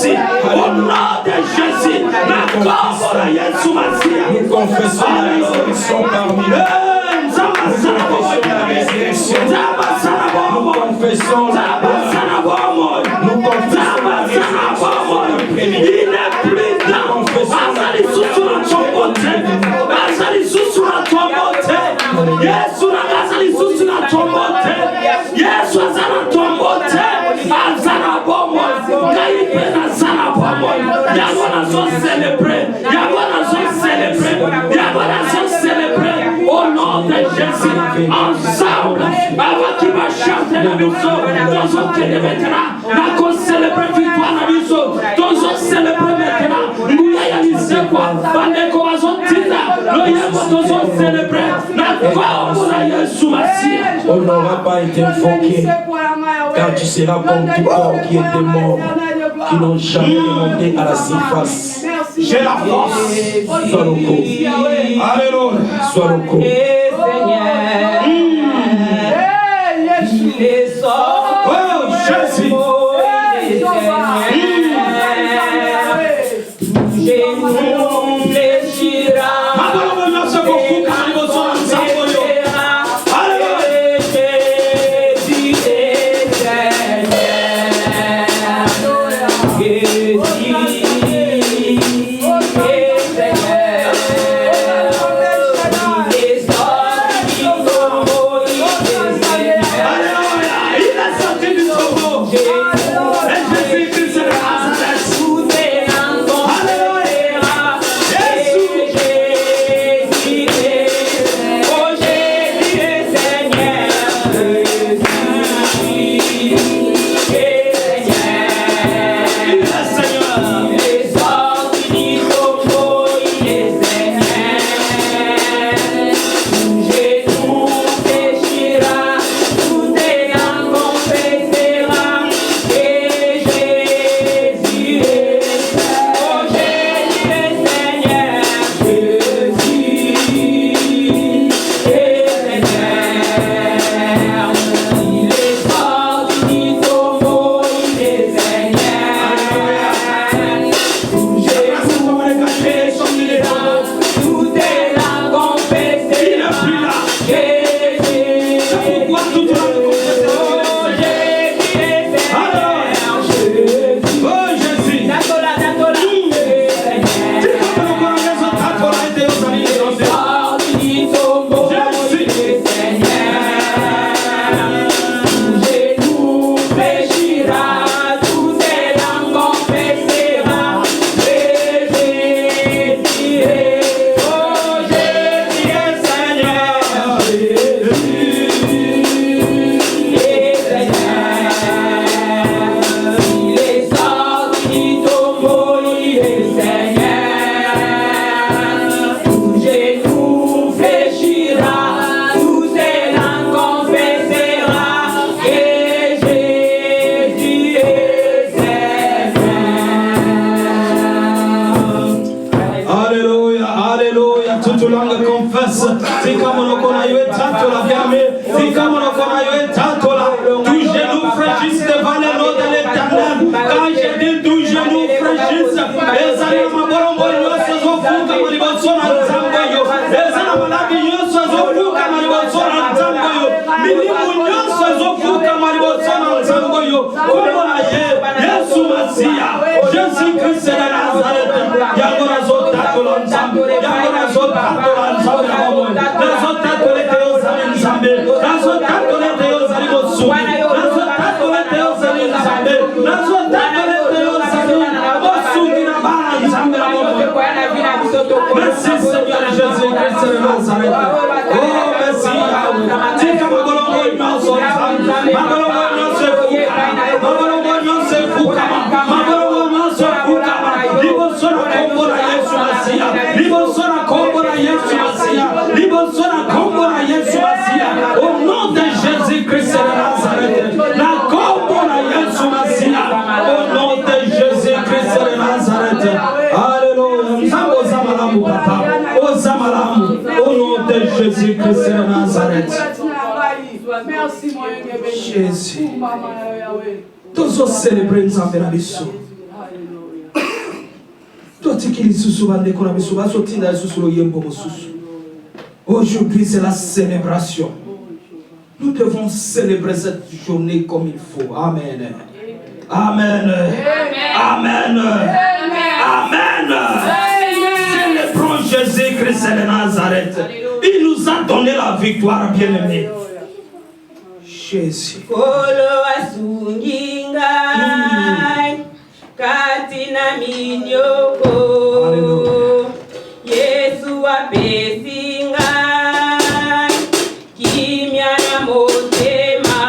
Jésus, au nom de Jésus, la combo de Jésus Massia. Nous confessons la résurrection parmi nous. Nous confessons la il n'est plus là. Azali susu na tombote. Azali susu na tombote. Yesu na azali susu na tombote. Yesu azana tombote. Azana bomo. Kaipe na zana bomo. Yagona so célébrer. Yagona so célébrer. Yagona so célébrer. Au nom de Jésus. Ensemble. Avant qu'il va chanter la maison. Dans un qui ne mettra. N'a qu'on célébrer victoire la maison. Dans un célébrer maintenant. On n'aura pas été invoqué, car tu seras comme tout corps qui était mort, qui n'ont jamais remonté à la surface. J'ai la force. Sois le corps. Alléluia. Sois le corps. Oh, Jésus. Merci Seigneur Jésus-Christ de Nazareth. Oh merci Yahweh. Tika magolongo nyonso magolongo nyonso magolongo nyonso fukama magolongo nyonso fukama liboso na kombo na Yesu Masia liboso na kombo na Yesu Masia liboso na kombo na Yesu Masia au nom de Jésus-Christ de Nazareth la kombo na Yesu Masia au nom de Jésus-Christ de Nazareth. Alléluia. Papa, au nom de Jésus-Christ de Nazareth. Merci, mon Jésus. Tous célébrer nous en bénissant. Aujourd'hui, c'est la célébration. Nous devons célébrer cette journée comme il faut. Amen. Amen. Amen. Amen. Célébrons Jésus-Christ de Nazareth. Il nous a donné la victoire, bien-aimé. Jésus. Katina minyoko Yesu apesinga kimya na motema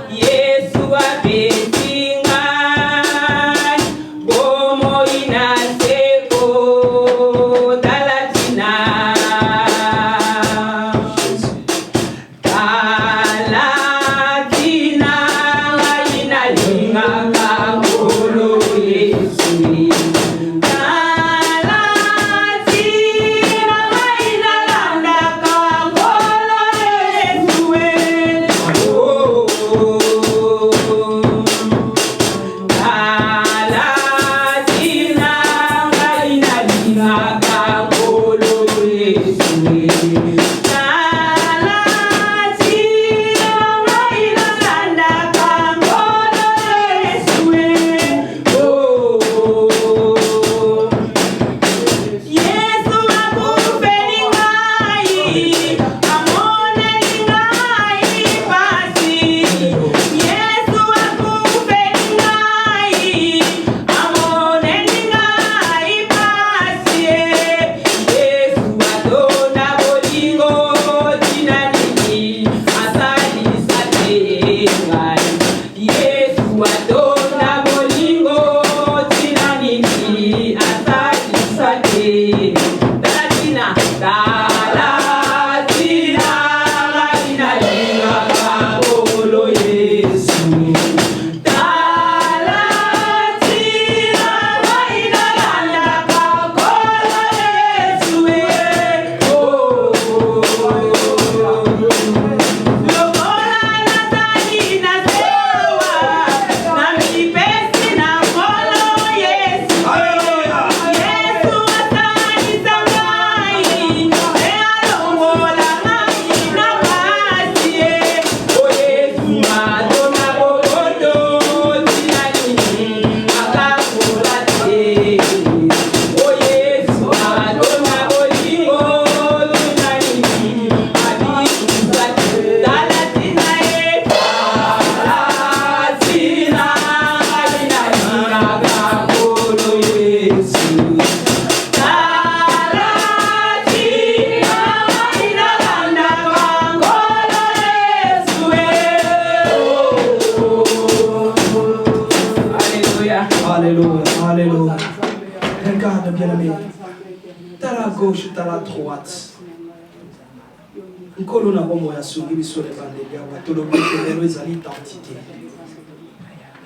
Yesu apesinga bomo inaseko dalatina dalatina inalinga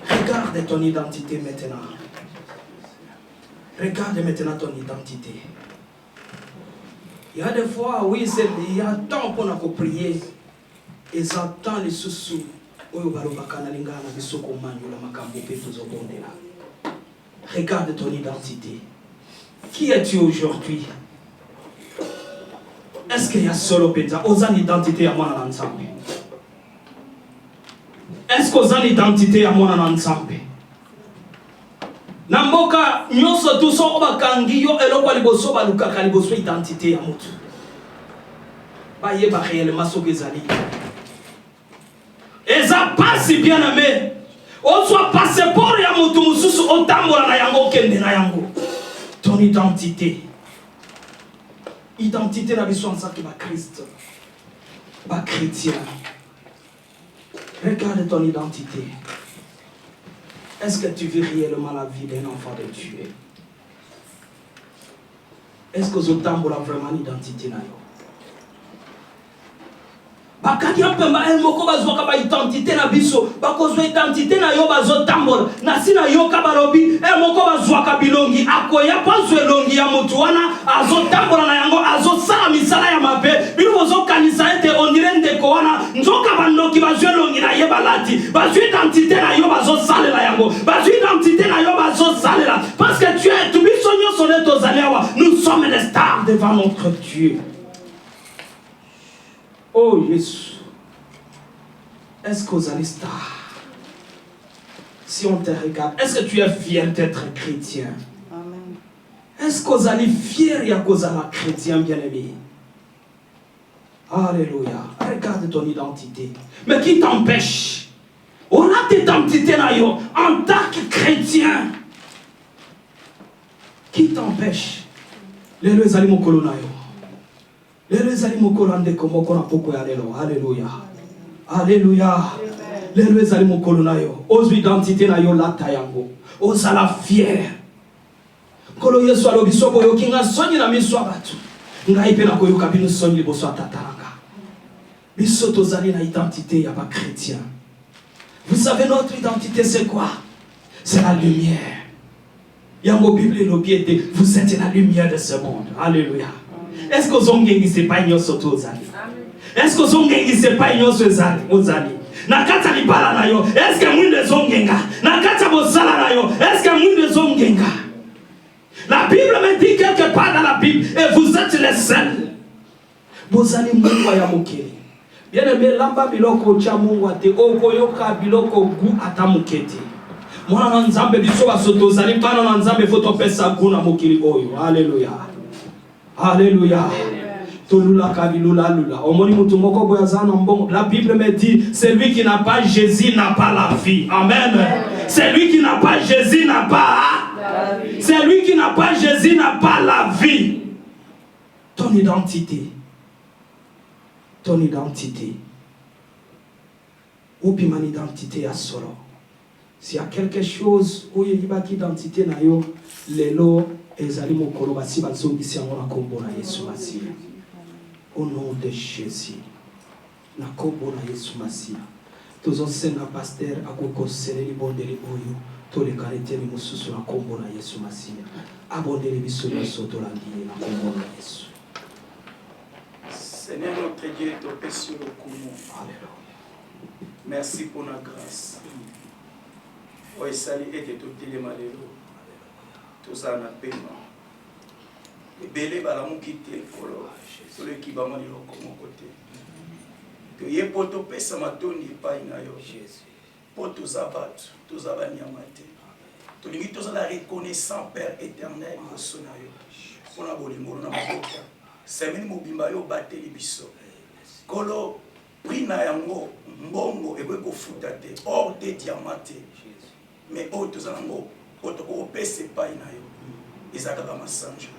Regarde ton identité maintenant. Regarde maintenant ton identité. Il y a des fois, oui, il y a temps qu'on a prié. Et j'entends les sous-sous. Regarde ton identité. Qui es-tu aujourd'hui? Est-ce qu'il y a solo penza? Ozan identité à moi dans l'ensemble. Est-ce que ozan identité à moi dans l'ensemble? Namboka nyoso tout so obakangi yo eloko liboso baluka kaliboso identité ya mutu. Ba yeba réellement so bezali. Eza passe bien aimé. On soit passeport ya mutu mususu otambola na yango kende na yango. Ton identité. Identité na biso ensemble ba Christ. Ba chrétien. Regarde ton identité. Est-ce que tu vis réellement la vie d'un enfant de Dieu? Est-ce que tu as vraiment l'identité? Bakaki ampemba el moko bazwaka ba identité na biso bakozwa identité na yo bazotambola na sina yo kabalobi el moko bazwaka bilongi akoya bazwe longi ya mutu wana azotambola na yango azosala misala ya mabe bino bozokanisa ete ondire ndeko wana nzoka bandoki bazwe longi na ye balati bazwe identité na yo bazosalela yango bazwe identité na yo bazosalela parce que tu es devant notre Dieu. Oh Jésus, est-ce que vous allez star? Si on te regarde, est-ce que tu es fier d'être chrétien? Amen. Est-ce que vous allez fier à cause de la chrétien bien-aimé? Alléluia. Regarde ton identité. Mais qui t'empêche? On a tes identités en tant que chrétien. Qui t'empêche? Les aliments colonnaires. Les aliments colonnaires comme on a beaucoup alléluia. Alléluia. Les aliments colonnaires. Aux identités na yo la tayango. Aux ala fier. Kolo Yesu alobiso boyo kinga sonyi na miso abatu. Ngai pe na koyoka bino sonyi liboso tataranga. Biso tozali na identité ya ba chrétien. Vous savez notre identité c'est quoi? C'est la lumière. Yango Bible l'obiete, vous êtes la lumière de ce monde. Alléluia. Est-ce que zongengi c'est pas nyoso tozali? Est-ce que zongengi c'est pas nyoso ozali? Nakata libala na yo, est-ce que mwinde zongenga? Nakata bosala na yo, est-ce que mwinde zongenga? La Bible me dit quelque part dans la Bible, et vous êtes les seuls. Bozali mungu ya mokeli. Bien aimé, lamba biloko cha mungu ate, okoyoka biloko gu atamuketi. Mwana nzambe biso basoto zali pana na nzambe foto pesa kuna mokili oyo. Alléluia. Alléluia. Tolula kabilula lula. Omoni mutu moko boyazana mbongo. La Bible me dit, celui qui n'a pas Jésus n'a pas la vie. Amen. Celui qui n'a pas Jésus n'a pas la vie. Celui qui n'a pas Jésus n'a pas la vie. Ton identité. Ton identité. Ou puis mon identité à solo. S'il y a quelque chose où il y a une identité, les lots et les animaux kolobasi bazongi si on a combo na Yesu Masia. Au nom de Jésus, na combo na Yesu Masia. Tous on sait na pasteur à quoi conseiller les bons de l'eboyo, tous les caractères de Moussou sur la combo na Yesu Masia. Abonnez les bisous de Sotolandier na combo na Yesu. Seigneur notre Dieu, te paix sur le coup. Alléluia. Merci pour la grâce. Oui, salut et tout le malheureux. Tout ça n'a pas de belé balamou qui te colo. Tout le qui va m'en dire comme côté. Que yé poto pesa matoni pa inayo. Poto zabat, tout zabat niamate. Tout le tout la reconnaissant Père éternel au sonayo. Pour la bolingo na maboka. C'est même mobimba yo batté libiso. Kolo prina yango mbongo ebe ko futate hors des diamantés. Mais autres ango autres au pèse pas na yo ezaka ka masange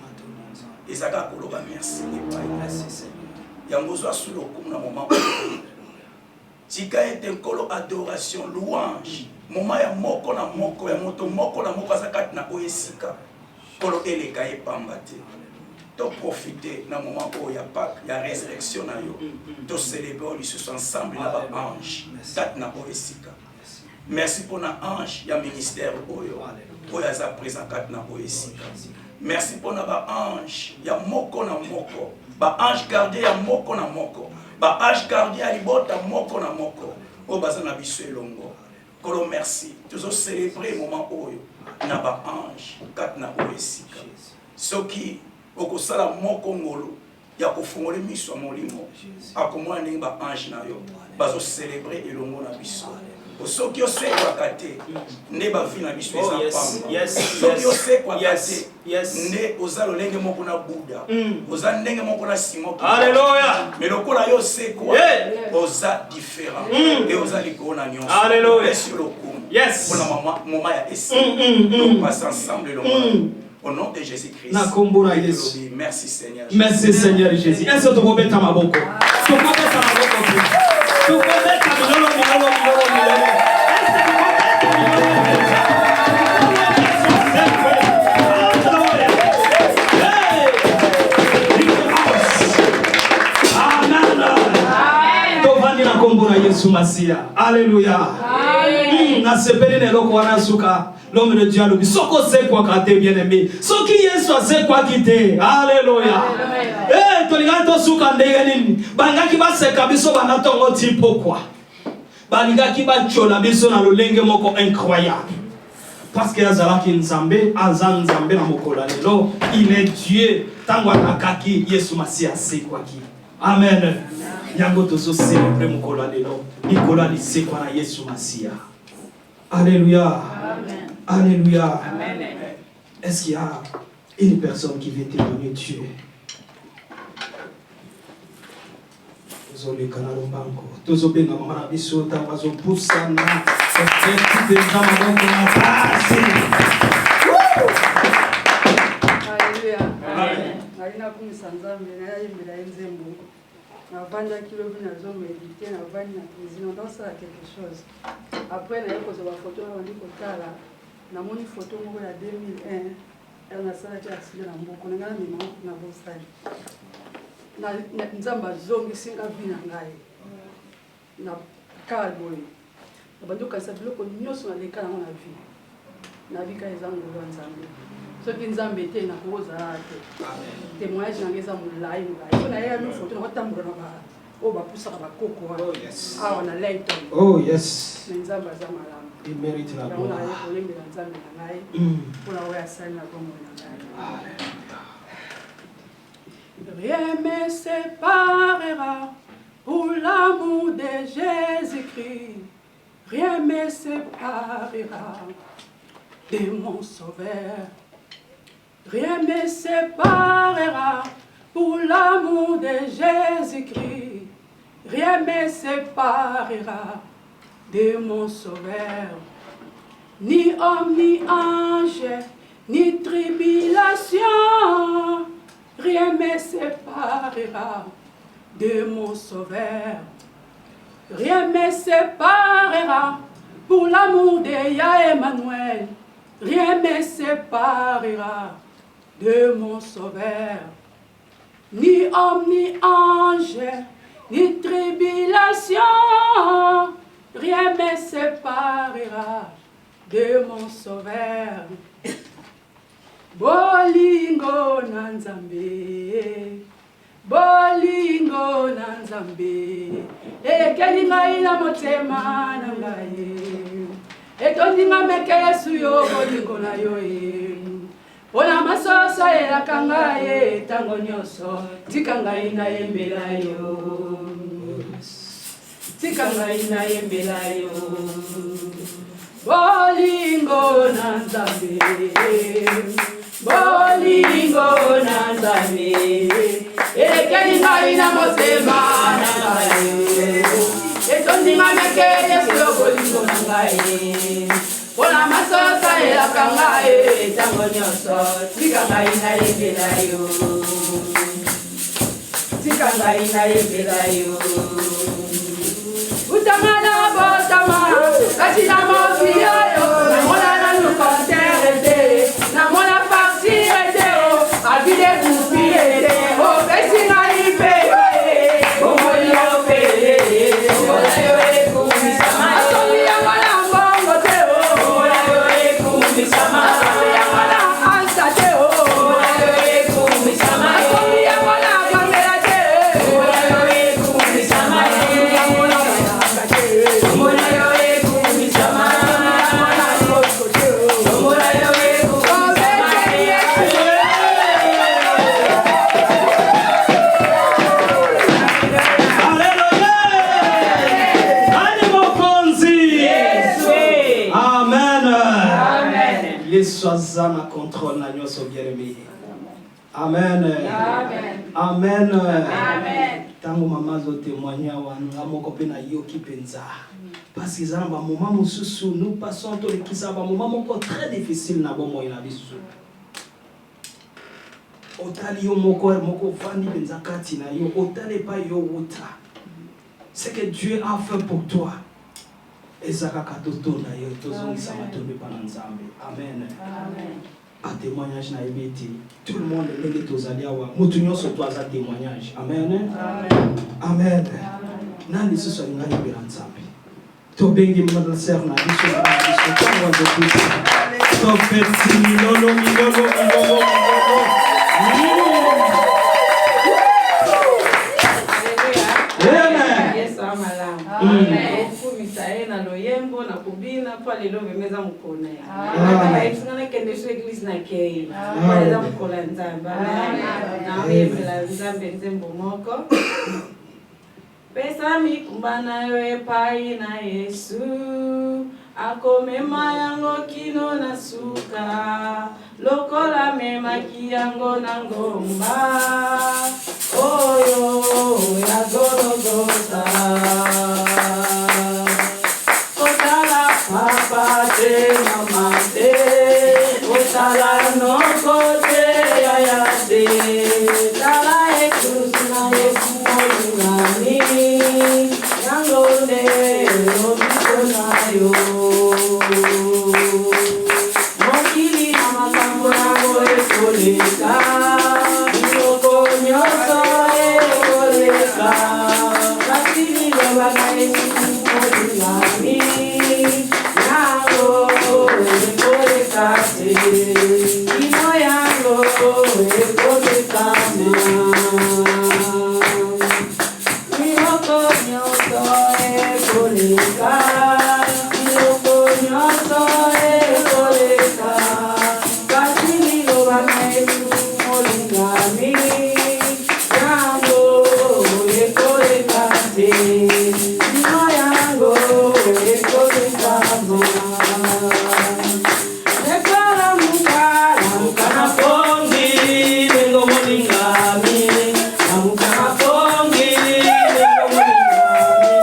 ezaka koloba merci et pas merci yango zo sur le coup na moment tika ete kolo adoration louange moment ya moko na moko ya moto moko na moko azaka na oyesika kolo eleka e pambate to profiter na moment où ya Pâques ya résurrection na yo to célébrer les ensemble na ba ange tat na oyesika. Merci pour notre ange, il y a ministère Oyo. Oyo a présent na Oesika. Merci pour notre ange, il y a moko na moko. Ba ange gardien ya moko na moko. Ba ange gardien ya libota moko na moko. O bazana biso elongo. Kolo merci. Toujours célébrer moment Oyo. Na ba ange na Oesika. Soki okosala moko ngolo ya kofungole miso ya molimo. Akomona ndenge ba ange na yo. Bazo célébrer elongo na biso. Soki yo se kwa kate ne ba vina biso ezapamba soki yo se kwa kate ne ozalo lenge moko na Buddha oza ndenge moko na Simon. Alléluia. Mais lokola yo se kwa oza différent et oza likona nyonso. Alléluia. Sur le coup. Yes. Pour la maman ya esi on passe ensemble le monde au nom de Jésus-Christ. Na kombo na Yesu. Merci Seigneur. Merci Seigneur Jésus. Est-ce que tu peux mettre ma boko? Tu peux mettre ma boko? Tu peux mettre ma boko? Yesu Masia. Alléluia. Na sepeli ne loko wana suka. L'homme de Dieu lui soko se kwa kate bien aimé. Soki Yesu se kwa kite. Alléluia. Eh tolinga suka ndenge nini? Bangaki ba se kabiso banatongo tipo kwa. Balingaki ba chola biso na lolenge moko incroyable. parce que azalaki nzambe aza nzambe na mokolo lelo il est Dieu tango akaki Yesu Masiya asekwaki amen yango tozo célébrer mokolo lelo mikolo alisekwa na Yesu Masiya alléluia amen alléluia amen. Est-ce qu'il y a une personne qui vient témoigner Dieu? Désolé, Kanalo Banco. Tozo benga mama na biso tango azopusana effet de zaman na base. Alléluia. Amen. Marina kumisa nzambe na yembela nzembo. Na vanda kilo bina zo méditer na vanda na président dans ça quelque chose. Après na yoko zo ba photo na ndiko tala. Na moni photo moko ya 2001. Elle na sala ki accident na mboko na mima na bosali. Na nzamba zongi singa vina ngai. Na kalboy. Abanduka sa biloko nyonso na leka na vie. Na bika ezango lo nzambe. Soki nzambe te na koza te. Amen. Témoignage na ngeza mulai. So na ya mi photo na kotambola na ba o ba pusa ba koko. Oh yes. Ah on a Layton. Oh yes. Nzamba za malamu. Il mérite la gloire. On a yembe nzambe na ngai. Pour la wa sala na komo na ngai. Rien me séparera pour l'amour de Jésus-Christ. Rien me séparera de mon Sauveur. Rien me séparera pour l'amour de Jésus-Christ. Rien me séparera de mon Sauveur. Ni homme, ni ange, ni tribulation. Rien me séparera de mon Sauveur. Rien me séparera pour l'amour de Yahweh Emmanuel. Rien me séparera de mon Sauveur. Ni homme, ni ange, ni tribulation. Rien me séparera de mon Sauveur. Bolingo na Nzambe, bolingo na Nzambe, ekeli ngai na motema na ngai, etondi nga meke Yesu yo bolingo na yo e, pona masoso elaka ngai tango nyonso, tika ngai na yembela yo, tika ngai na yembela yo. Bolingo na Nzambe, bolingo na Nzambe, ekeli ngai na motema na ngai, etondi nga meke Yesu bolingo na ngai, pona masoso elaka ngai tango nyonso, tika ngai na yembela yo, tika ngai na yembela yo. Utamana botama, kati na mofi yo, na mona na nukontere te, na mona faksi ete o, avide kupi ete, o pesi na ipe yo, omoli yo pele, omola yo ekumisama, asomi ya mwana mbongo te o, omola yo ekumisama, asomi ya mwana ansa te o, omola yo ekumisama, asomi ya mwana bangela te, omola yo ekumisama, asomi ya mwana Sois na contrôle na nyoso bien-aimé. Amen. Amen. Amen. Amen. Tango mama zo témoigner wanga moko pe na yoki penza. Parce que ça ba moment mususu nous passons tous les qui ça ba moment moko très difficile na bomo ina bisu. Otali yo moko fandi penza kati na yo otale pa yo wuta. C'est que Dieu a fait pour toi. Ezaka katoto na yo tozongisa matombe pa na Nzambe. Amen. Amen. A témoignage na ebeti. Tout le monde lenge tozali awa. Mutu nyonso to aza témoignage. Amen. Amen. Amen. Nani soso ngani bela Nzambe. To bengi mwana sœur na biso na biso tango zo kusa. To peti milolo. Amen. Yes, amalam. Amen. na loyembo na kubina pa lelo vemeza mukone. Ata isingana kende so église na kei. Wala mukola nzamba. Na yebela nzambe nzembo moko. Pesa mikumbana yo epai na Yesu. Akomema yango kino na suka. Lokola mema kiyango na ngomba. Oyo ya Golgotha. Otala papa te mama te. Otala no kote ya ya te. Tala ekus na ekumolungani. Yango ne obito na yo. Mokili na makambo yango ekoleka. Nyoko nyoso ekoleka. Basili lobaka ekumolungani. Yango ekoleka te. Ino yango ekoleka te. Nyoko nyoso ekoleka. Nyoko nyoso ekoleka. Basili lobaka ekumolungani. Yango ekoleka te. Ino yango ekoleka te. Ekala mukala mukana pongi nengo molingami. Mukana pongi nengo molingami.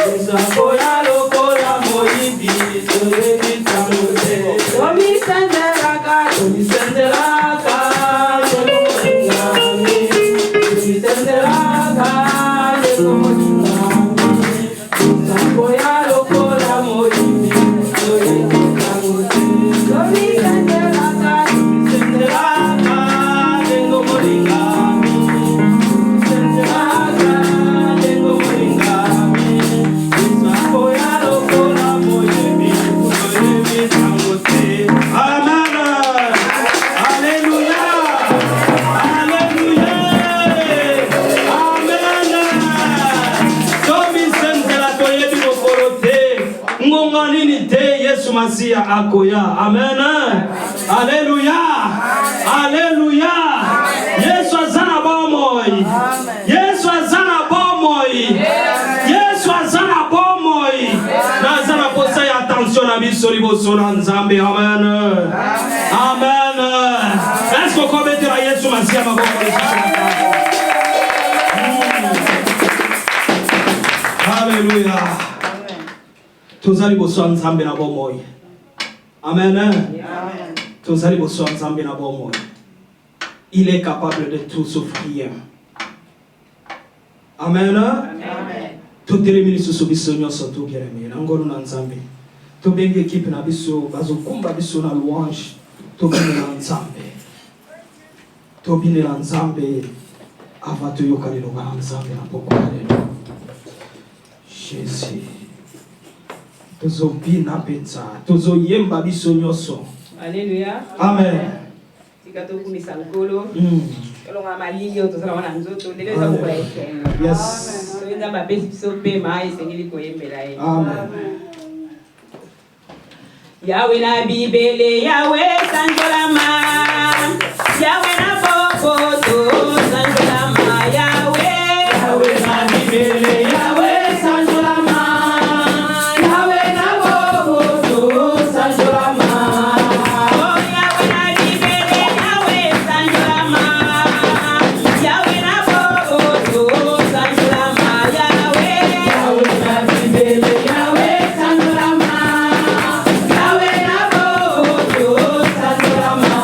Esakoya lokola moibi toyebi tamote. Tomi sendelaka nengo molingami. Tomi sendelaka nengo molingami. Esakoya lokola moibi toyebi tamote. Tomi sendelaka nengo molingami. Sendelaka nengo molingami. Esakoya lokola moibi toyebi tamote. Amen. Alléluia. Alléluia. Amen. Tomi sentela toyebi mokolo te. Ngonga nini te Yesu Masia akoya. Amen. Alléluia. Alléluia. Yesu azana bomoi. Yesu azana bomoi. Yesu azana bomoi. Nazana posa ya attention na biso liboso na Nzambe. Amen. Amen. Est-ce qu'on peut mettre à Yesu Masia maboko Alléluia. Tozali boso ya Nzambe na bomoi. Amen. Tozali boso ya Nzambe na bomoi. Il est capable de tout souffrir. Amen. Totelemi lisusu biso nyonso togeremi na ngolo na Nzambe. Tobengi ekipe na biso bazokumba biso na louange. Tobinela Nzambe. Tobinela Nzambe ava toyoka liloba na Nzambe na pokwa lelo. Jésus. Tozobina penza. Tozoyemba biso nyonso. Alléluia. Amen. Tikato kumisa ngolo. Olonga malili otosala wana nzoto lelo za kukola esenga. Yes. Toyenda bapesi biso pema esengeli koyembela ye. Amen. Yawe na bibele, Yawe sanjolama. Yawe na popoto sanjolama. Yawe na bibele, Yawe sanjolama. Yawe na popoto sanjolama. Oh, Yawe na bibele, Yawe sanjolama. Yawe na popoto sanjolama. Yawe na bibele, Yawe sanjolama. Yawe na popoto sanjolama.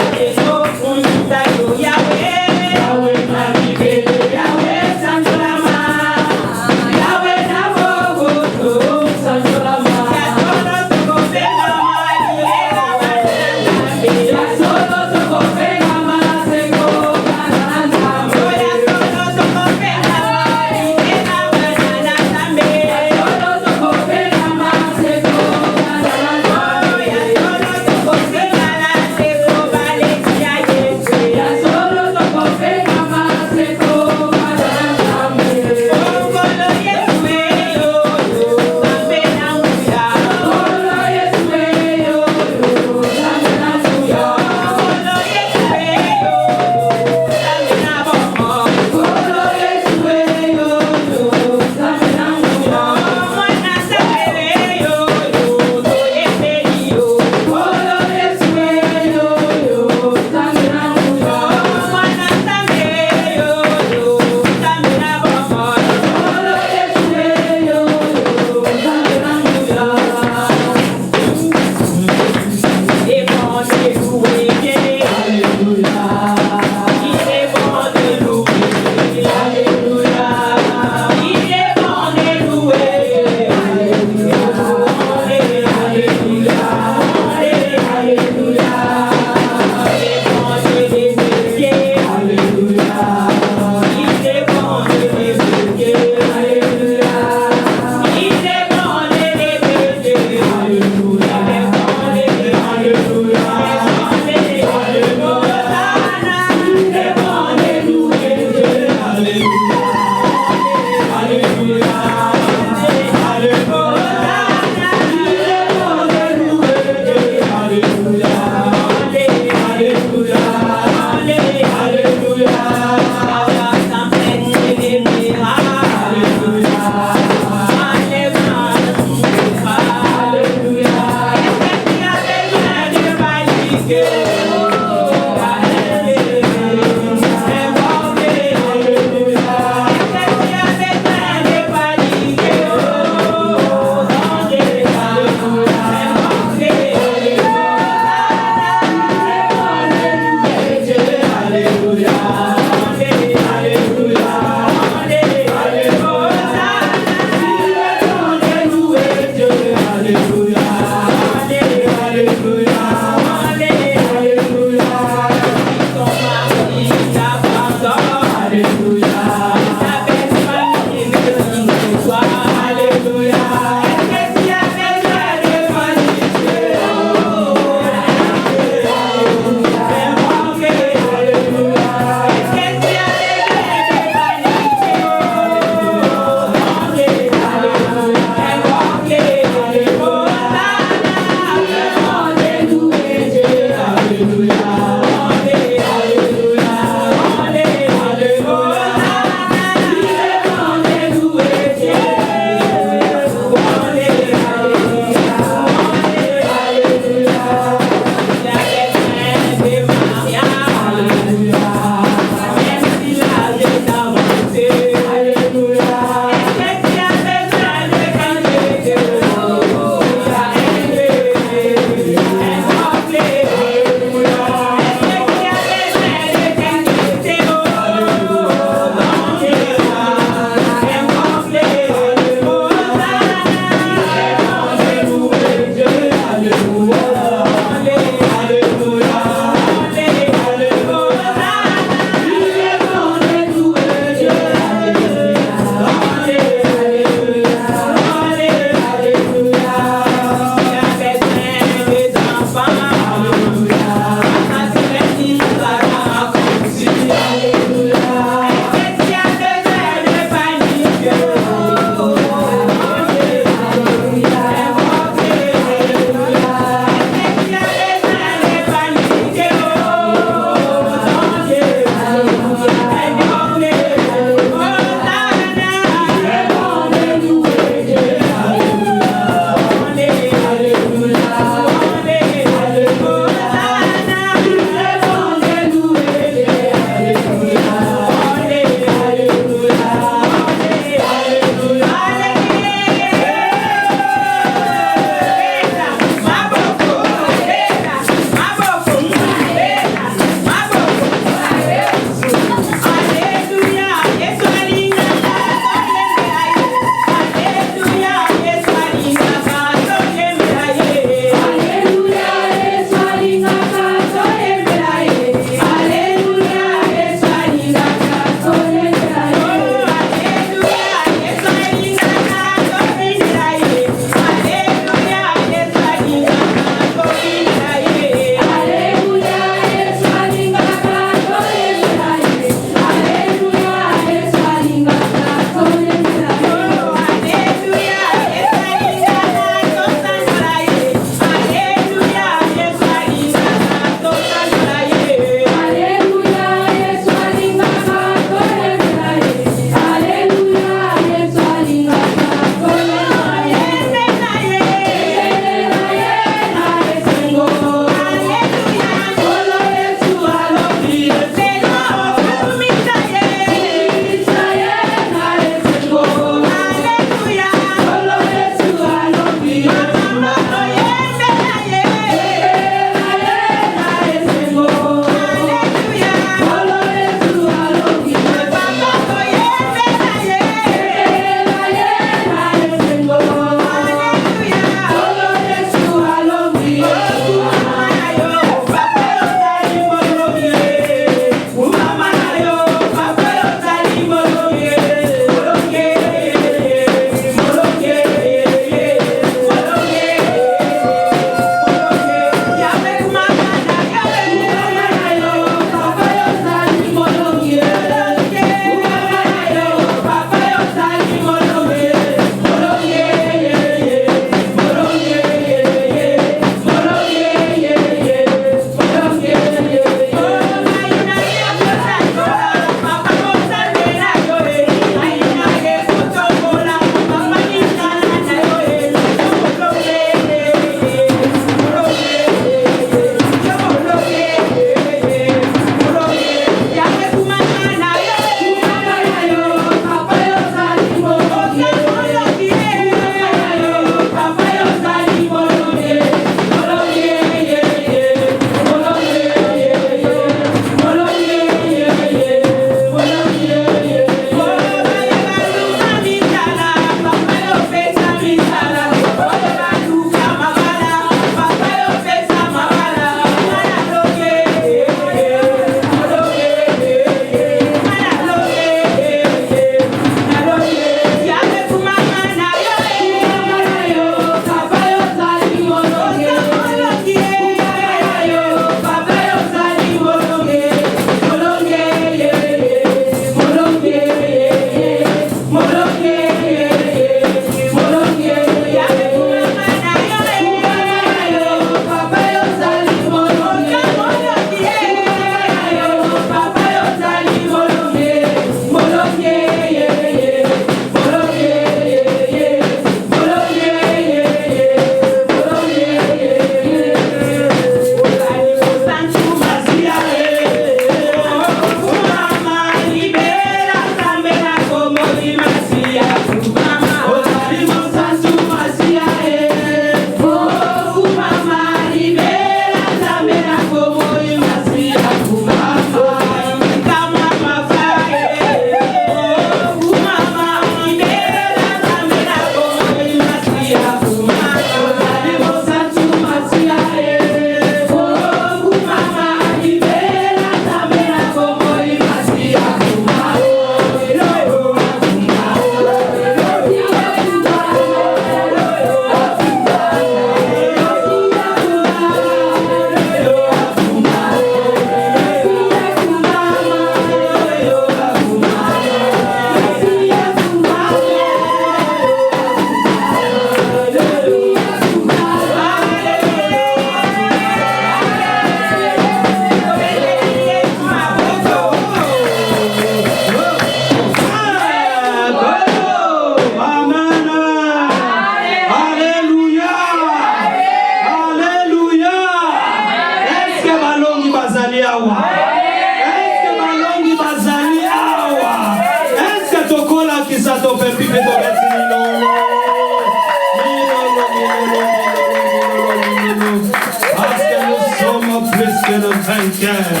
Parce que nous sommes plus que de vainqueurs.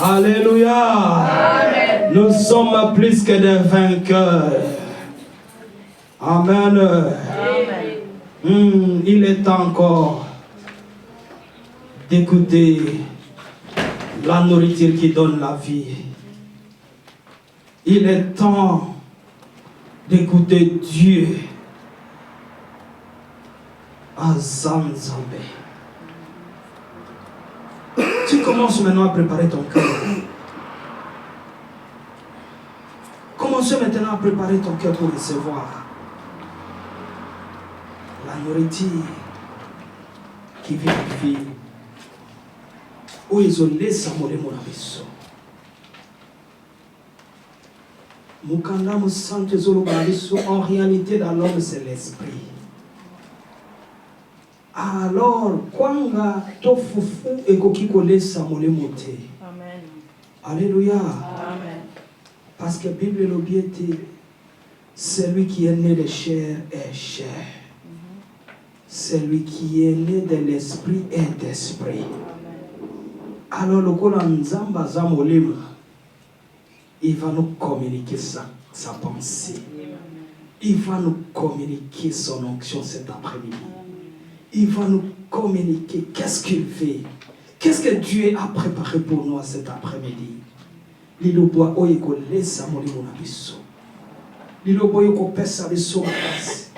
Alléluia. Amen. Nous sommes plus que des vainqueurs. Amen. Amen. Il est encore d'écouter la nourriture qui donne la vie. Il est temps d'écouter Dieu à Zanzambé. Tu commences maintenant à préparer ton cœur. Commence maintenant à préparer ton cœur pour recevoir la nourriture qui vient de vie. Où ils ont laissé mourir mon abisso. Mukanda Musante Zolobariso, en réalité, dans l'homme, c'est l'esprit. Alors, Kwanga Tofufu et Kokikole Samole Mote. Amen. Alléluia. Amen. Parce que la Bible est l'obéité. Celui qui est né de chair est chair. Celui qui est né de l'esprit est d'esprit. Alors, le Kolanzamba Zamolema, il va nous communiquer sa pensée. Il va nous communiquer son onction cet après-midi. Il va nous communiquer qu'est-ce qu'il fait. Qu'est-ce que Dieu a préparé pour nous cet après-midi. Lilo bois oyeko lesa molimo na biso. Lilo boy ko pesa biso makasi.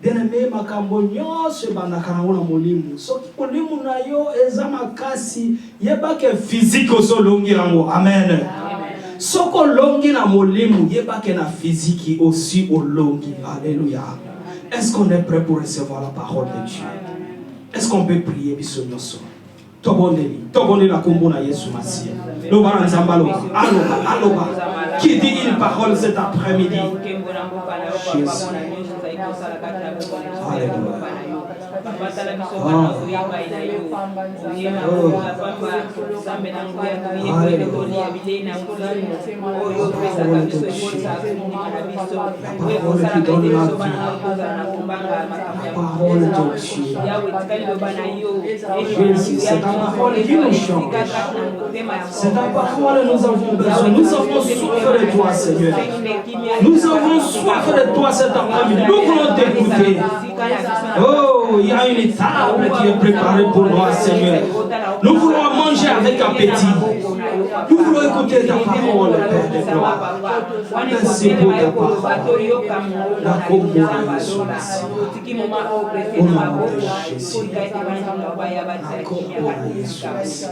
Bien-aimé makambo nyonso bandaka na molimo. Soki molimo na yo eza makasi yeba ke physique osolongi yango. Amen. Soko longi na molimo yeba ke na physique aussi olongi. Alléluia. Est-ce qu'on est prêt pour recevoir la parole de Dieu? Est-ce qu'on peut prier biso nyonso? Toboneli la kombo na Yesu Masiya. Loba nzambalo. Aloba. Qui dit une parole cet après-midi? Jésus. Alléluia. C'est ta parole qui nous change. C'est ta parole que nous avons besoin. Nous avons soif de toi, Seigneur. Nous avons soif de toi cet après-midi. Nous voulons t'écouter. Oh, il y a une table qui est préparée pour nous, Seigneur. Nous voulons manger avec appétit. Nous voulons écouter ta parole, Père de gloire. Merci pour ta parole. La communion de Jésus. Au nom de Jésus. La communion de Jésus.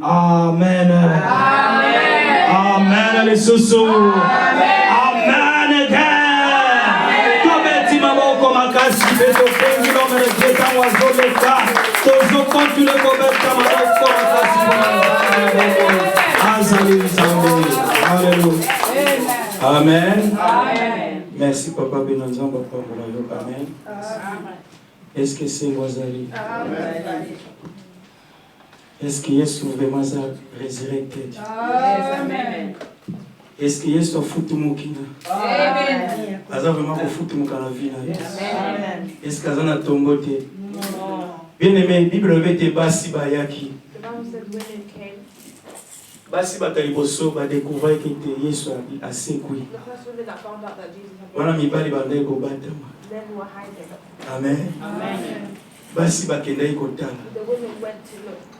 Amen. Amen. Les sous. Amen. Toi, tu m'as dit comme un casse, tu fais ton pays, l'homme est le temps oiseau de ça. Toujours quand tu le commets, tu m'as dit comme un casse. Amen. Amen. Merci, Papa Benanzan, Papa Moulayo. Amen. Est-ce que c'est Wazali? Est-ce que Yesu vraiment a resurrected? Amen. Est-ce que Yesu a foutu mon kina? Amen. Aza vraiment a foutu mon canavina? Amen. Est-ce que Azana tombote? Bien aimé, Bible avait été basi bayaki. Basi bakaliboso ba découvrir que Yesu a sekui. Wana mibali bandai ko batama. Amen. Amen. Basi bakendai kotala.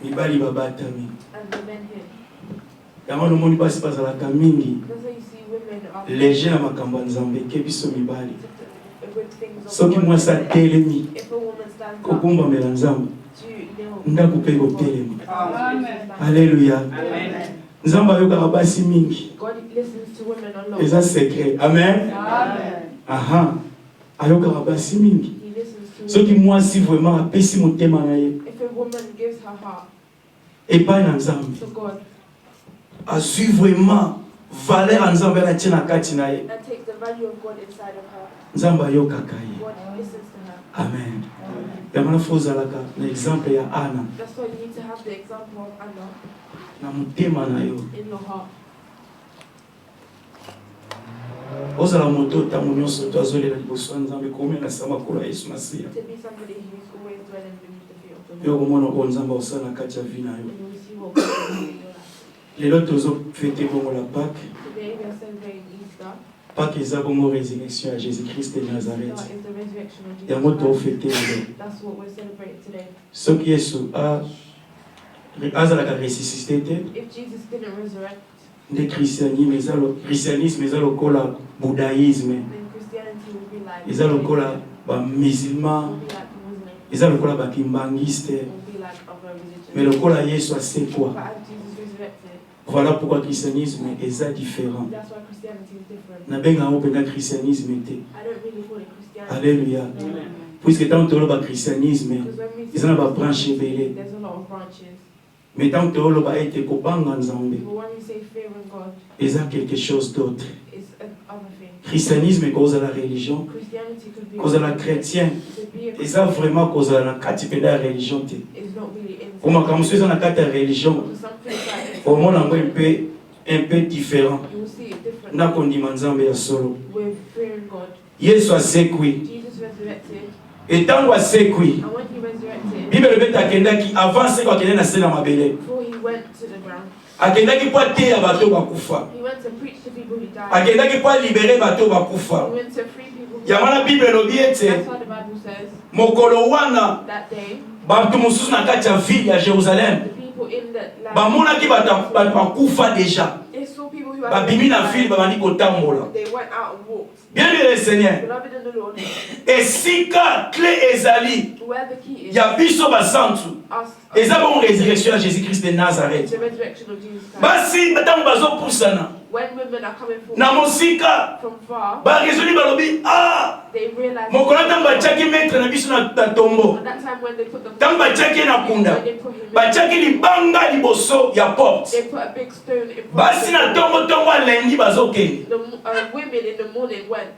Mibali babatami. Yango nomoni basi bazalaka mingi. Léger na makambo nzambe ke biso mibali. Soki mwasi atelemi kokumbamela nzambe ndako mpe kotelema. Alléluia. Nzambe ayokaka basi mingi. Eza secret. Amen. Aha. Ayokaka basi mingi. Soki mwasi vraiment apesi motema na ye epai na nzambe azwi vraiment valeur ya nzambe anatie na kati na ye nzambe ayokaka ye. Amen. Yamana fo ozalaka na exemple ya Ana na motema na yo ozala moto ntango nyonso to azolela liboso ya nzambe komela na nsima makolo ya yesu masiya To be somebody who's always dwelling beneath the feet of the mpe Lord. okomona ko nzambe osala na kati ya vi na yo And you will see what God is doing in your life. lelo tozofete bongo la Pâque. Today we are celebrating Easter. Pâque eza bongo résurrection ya Jésus-Christ de Easter Nazareth. is the resurrection of Jesus yango Christ. tofete lelo That's what we're celebrating today. soki yesu azalaka ressuscité te If Jesus didn't resurrect, nde christianisme eza lokola bouddhisme then Christianity would be like eza lokola bamusulman would be like Muslim, eza lokola bakimbangiste would be like other religions. mais lokola yesu asekwa But as Jesus resurrected, voilà pourquoi christianisme eza différent that's why Christianity is different. nabenga yango mpenza christianisme te I don't really call it Christianity. alléluia Amen. puisque ntango toloba christianisme Because when we eza na babranche ebele there's a lot of branches. mais ntango toloba ete kobanga nzambe But when we say fearing God, eza quelque chose d'autre it's another thing. christianisme kozala religion Christianity could be kozala chrétien to be a eza vraiment kozala na kati mpenza ya religion te is not really in po makambo so eza na kati ya religion something like omona yango un peu différent you will see it different. na kondima nzambe ya solo We're fearing God. yesu asekwi Jesus resurrected, etango asekwi and when he resurrected, bibele bete akendaki avant seko akende na se na mabele before he went to the ground, akendaki mpo ateya bato bakufa he went to preach to people who died. akendaki mpo alibere bato He bakufa went to free people who yango wana died. bibele elobi ete That's what the Bible says. mokolo wana That day, bato mosusu na kati ya ville ya jérusalem the people in the land, bamonaki bato bakufa deja they saw people who had babimi na ville died. babandi kotambola They went out and walked. bien bien le seigneur Beloved in the Lord, esika clé ezali where the key is, ya biso basantu us, eza bongo résurrection ya jésus-christ de nazareth the resurrection of Jesus Christ. basi ntango bazopusana When women are coming na forward mosika from far, baresoni balobi they realize mokolo ntango batiaki maître na biso na tombo at that time when they put the ntango batiaki ye na kunda when they put him in, batiaki libanga liboso ya porte they put a big stone in front basi na of him. ntongo alendi bazokende The women in the morning went.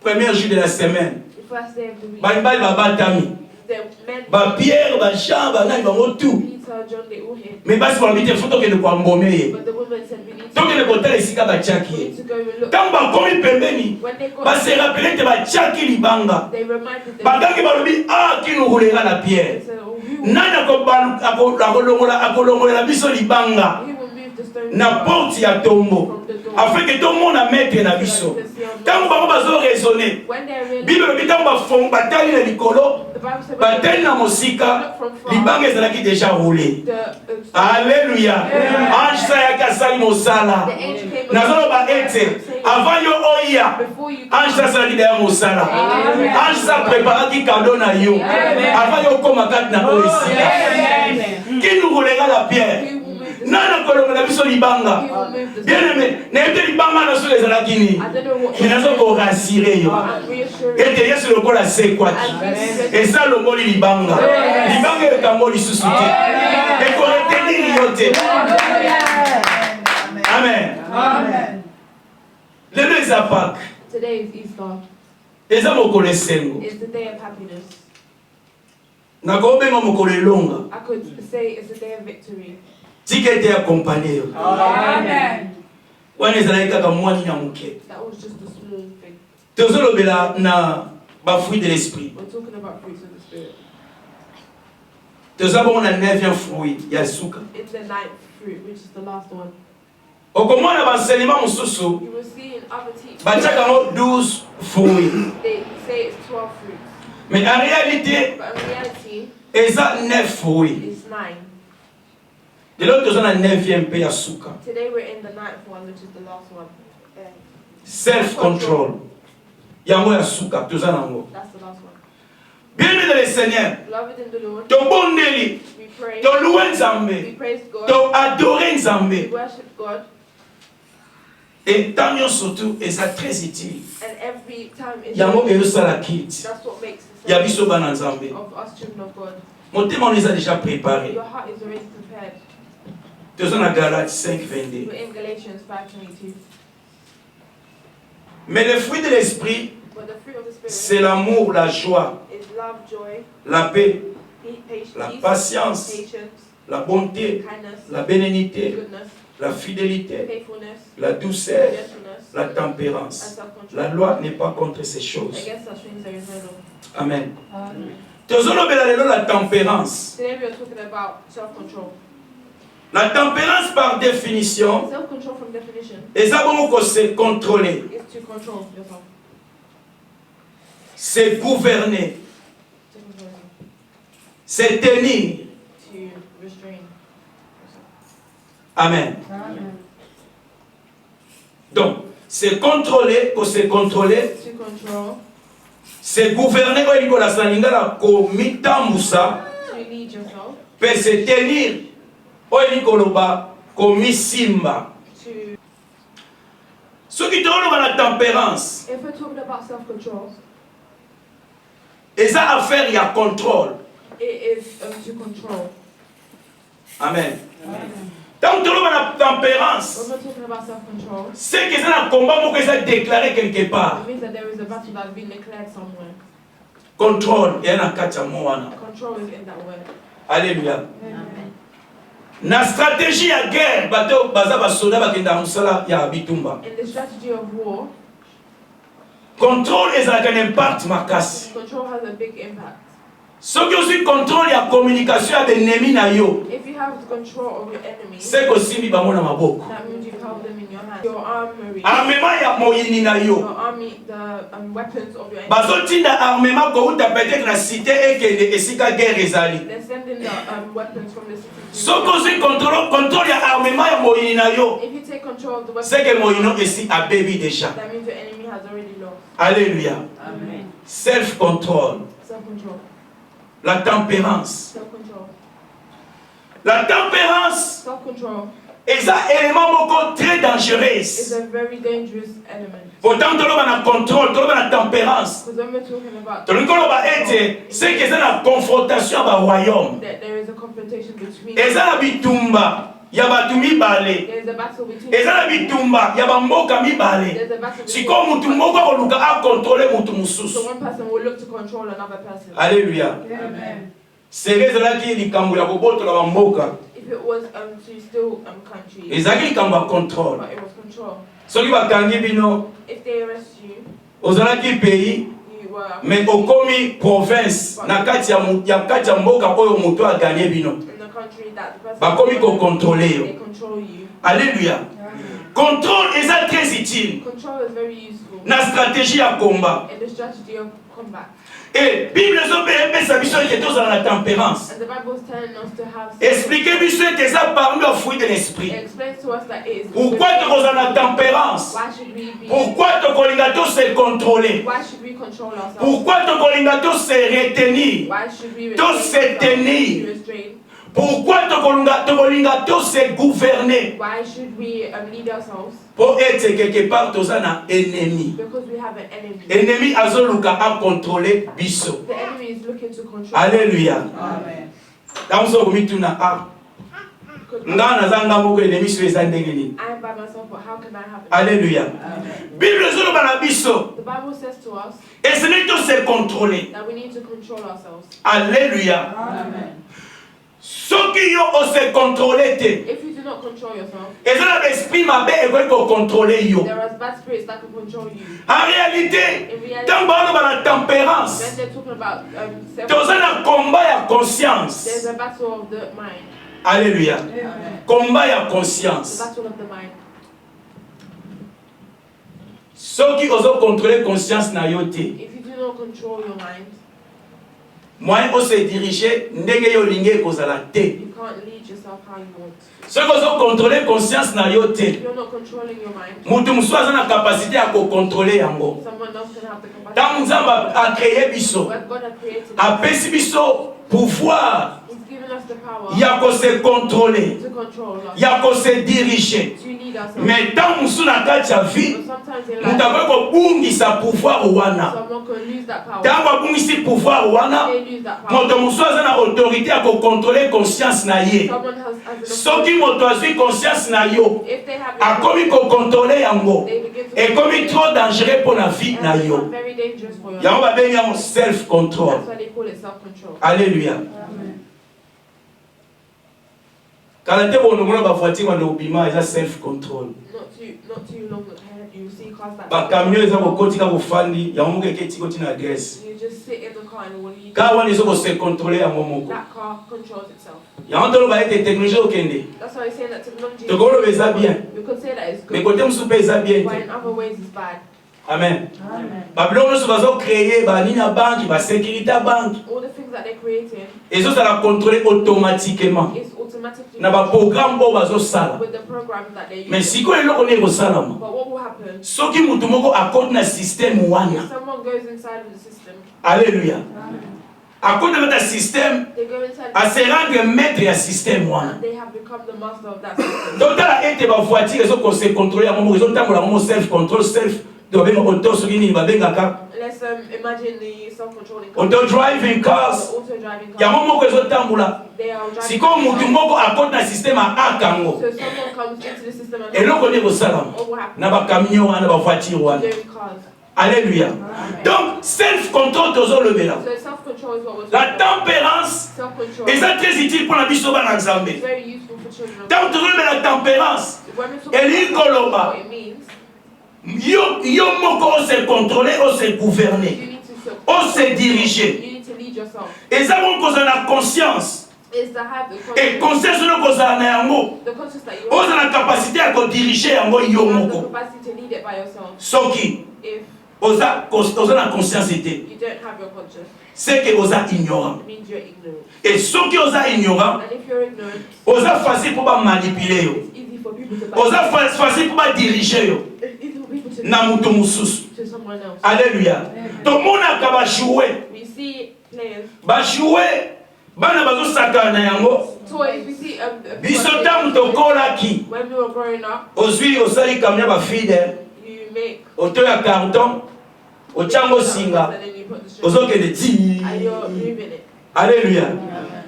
premier jour de la semaine The first day of the week, bamibali babatami the men, bapierre bajean banani bango tu Peter, John, they all hid. me basi balobi te fo tokende koambome ye But the women said, we need tokende kotala esika batiaki we ye need to go and look. ntango bakomi pembeni When they got base rappele te batiaki libanga they reminded them, bakangi balobi kinukulenga na they pierre said, oh, nani akolongolela biso libanga who will move the stone na porte ya tombo from the door? afin ke tomona maître na biso ntango bango bazoraisonne When they realized, bible elobi ntango batali na likolo the Bible said, batali na mosika libanga ezalaki deja roule the alleluya ange sayaki asali mosala angel came nazoloba ete avant yo oya before you ange sa asalaki deya mosala ange sa preparaki kado na yo avant yo okoma kati na oyo esika kinukulenga na pierre who will move the nani akolongela biso libanga who will move the bien aimé nayebi te libanga na solo ezalaki nini I don't know what me nazokorasire yo I'm reassured ete yesu lokola asekwaki eza longoli libanga libanga ekambo lisusu te ekoreteniri yo te amen lelo eza pake Today is Easter. eza mokolo esengo It's the day of happiness. nakobenga mokolo elonga I could say it's a day of victory. tika ete akompane yo Amen. wana ezalaki kaka mwani na moke That was just a small thing. tozolobela na bafruit de l'esprit We're talking about fruits of the Spirit. toza bongo na 9e fruit ya suka It's the ninth fruit, which is the last one. okomona baenseignement mosusu You will see in other teachings, batiaka yango 12 fruit they say it's 12 fruits. mais en réalité But in reality, eza 9 fruit it's 9. lelo toza na 9e mpe ya suka Today we're in the ninth one, which is the last one. self control yango ya suka toza nango That's the last one. bien-aimé dans le seigneur Beloved in the Lord, tobondeli we pray, toluwe we nzambe praise God, toadore we nzambe worship God, etan nyonso tu eza très utile and every time is yango eyosala kiti that's what makes the ya biso bana nzambe of us children of God. motema wana eza déjà préparé Your heart is already prepared. toza na galate 5:22 We're in Galatians 5:22. mais le fruit de l'esprit But the fruit of the Spirit c'est l'amour la joie is love, joy, la paix peace, la patience patience, la bonté kindness, la bénignité goodness, la fidélité faithfulness, la douceur gentleness, la tempérance. and self-control. La loi n'est pas contre ces choses. Against such things there is no law. Amen. La tempérance. Today we are talking about self-control. La tempérance par définition, Self-control from definition c'est se contrôler, is to control yourself. c'est gouverner, To control yourself. c'est tenir. To restrain yourself. Amen. Amen. Donc, c'est contrôler, que c'est contrôler, To control, c'est gouverner, ko la salingala ko mitambusa, to lead yourself, peut se tenir, koloba ko misimba. to... Ce qui te rend la tempérance, If we're talking about self-control, et ça affaire, il y a contrôle. it is to control. Amen. Tant que tu as la tempérance, When we're talking about self-control, c'est que c'est un combat pour que ça déclaré quelque part. it means that there is a battle that has been declared somewhere. Contrôle, il y a un kachamoana. Control is in that word. Alléluia. Na stratégie à guerre, bateau baza basoda bakenda musala ya bitumba. In the strategy of war, Contrôle est un impact makasi. control has a big impact. Ce qui aussi contrôle la communication avec l'ennemi na yo. If you have control of your enemy, C'est que si bango na maboko. that means you have them in your hand. Your armory, Armement ya moyini na your yo. army, the weapons of your enemy. Bazo tinda armement ko uta peut-être la cité et que esika guerre ezali. They're sending the weapons from the city. Ce que aussi contrôle ya armement ya moyini na yo. If you take control of the weapons, C'est que moyino esi a baby déjà. that means your enemy has already lost. Alléluia. Amen. Self-control. Self-control. La tempérance. Self-control. La tempérance Self-control est un élément très is dangereux. a very dangerous element. Pourtant, tu as un contrôle, tu as une tempérance. Because when we're talking about C'est que c'est la confrontation avec le royaume. that there is a confrontation between, Et ça, la bitumba, il y a batumi balé. there is a battle between, Et ça, la bitumba, il y a bamboka mi balé. there's a battle Si between, comme mutu moko koluka a contrôler mutu so mususu. one person will look to control another person. Alléluia. Amen. C'est ezalaki likambo ya kobotola bamboka. If it was to still countries, Ezalaki likambo ya contrôle. but it was control. Soki bakangi bino, If they arrest you, ozalaki pays, you were mais okomi province na kati ya mboka oyo moto a gagné bino. in the country that the person Bakomi ko contrôler yo. they control you. Alléluia. Contrôle est très utile. Control is very useful Na stratégie ya combat. in the strategy of combat. Et Bible epesa biso ete tozala na tempérance. And the Bible is telling us to have Expliquez biso ete eza parmi aux fruits de It l'esprit. explains to us that it is Pourquoi tokozala na tempérance? why should we be Pourquoi tokolinga to se contrôler? why should we control ourselves? Pourquoi tokolinga to se retenir? Why should we To restrain se ourselves? tenir. To restrain? Pourquoi tokolinga to se gouverner? Why should we lead ourselves? Pour être quelque part toza na ennemi. Because we have an enemy. Ennemi azoluka a contrôler biso. The enemy is looking to control. Alléluia. Amen. Tanso komituna a. Nga nazanga moko ennemi so eza ndenge nini. I am by myself, but how can I have it? Alléluia. Amen. Bible ezoloba na biso. The Bible says to us Et ce n'est to se contrôler. that we need to control ourselves. Alléluia. Amen. Soki yo ose contrôler te. If you do not control yourself, Eza na esprit mabe ekoki ko contrôler yo. there are bad spirits that can control you. En réalité, In reality, tant baloba na tempérance. when they're talking about Toza na combat ya there's conscience. a battle of the mind. Alléluia. Amen. Combat ya The conscience. battle of the mind. Soki ozo contrôler conscience na yo te. If you do not control your mind, Moyen ose diriger ndenge yo lingi ekozala te. you can't lead yourself how you want. Soki ozo contrôler conscience na yo If te. you're not controlling your mind, Mutu musu aza na capacité ya kocontrôler yango. someone else can have the capacity. Ntango Nzambe acréé biso, What God has created us, apesi biso pouvoir He's given us the power ya kose contrôler, to control us, ya kose diriger. to lead ourselves. Mais ntango musu na kati ya vie, But sometimes in mutu life, akoki kobungisa pouvoir wana. someone can lose that power. Ntango abungisi pouvoir wana, They lose that power. moto musu aza na autorité ya kocontrôler conscience na ye. Someone has an Soki moto azwi conscience na yo, If they have akomi kocontrôler yango, they begin to ekomi trop dangereux pour la vie na and yo. become very dangerous for your Yango life. babengi yango self-control. That's why they call it self-control. Alléluia. Amen. Kala te bonongola ba voiture wana obima eza self-control. Not to too long ahead, you see cars that. Bacamion eza kokotika kofandi yango moko eketi koti na Grèce. You just sit in the car and when you. Car wana ezo ko se contrôler yango moko. That car controls itself. Yango tolo ba ete technologie okende. That's why I say that technology. Tokolo beza bien. You could say that it's Mais good. côté musu pe eza bien. But in other ways it's bad. Amen. Babylone nous va créer ba nina banque, ba sécurité banque. All the things that they're creating. Et ça la contrôler automatiquement. It's automatically. Na ba programme bo bazo sala. With the program that they use. Mais si ko eloko ne ko sala mo. But what will happen? Soki mutu moko akode na système wana. If someone goes inside of the system. Alléluia. Akode na système. They go inside. A se rendre maître ya système wana. And they have become the master of that system. Donc dans la ete ba voiture ezo ko se contrôler ya momo, ezo tambola momo self control self. Donc ben auto soki ni ba benga ka. Let's imagine the self-controlling cars. Auto driving cars. The auto-driving Ya cars. momo ko ezo tambola. They are driving. Siko mutu moko akode na système a akango. So someone comes into the system and Eloko ne ko sala. what will happen? Na ba camion wana ba voiture wana. Doing cars. Alléluia. Donc self control tozo le bela. So self-control is what we're La talking about. tempérance Self-control. est très utile pour la biso bana It's nzambe. very useful for children. Tant tozo le la tempérance. When we talk Eli about koloba. what it means, Yo moko o se contrôler, o se you gouverner, need to o se diriger. you need to lead yourself. Et ça bon cause la conscience. Is to have the Et conscious, conscience no cause na yango. the conscious that you O la capacité à diriger yango yo you have the moko. capacity to lead it by yourself. Soki If oza la conscience était, you don't have your conscious, c'est que oza ignorant. it means you're ignorant. Et soki oza ignorant, And if you're ignorant, oza facile pour ba manipuler yo. it's easy for people to Oza facile pour ba diriger yo. it's easy for people to Na mutu mususu. to someone else. Alléluia. Donc mon akaba jouer. We see players, Ba jouer bana bazo sakana yango. toys. We see Biso tamu tokolaki. when we were growing up, Ozwi osali kamya ba fide. you make Oto ya carton. Ochango singa. and then you put the string Ozokende ti. and you're moving it. Alléluia.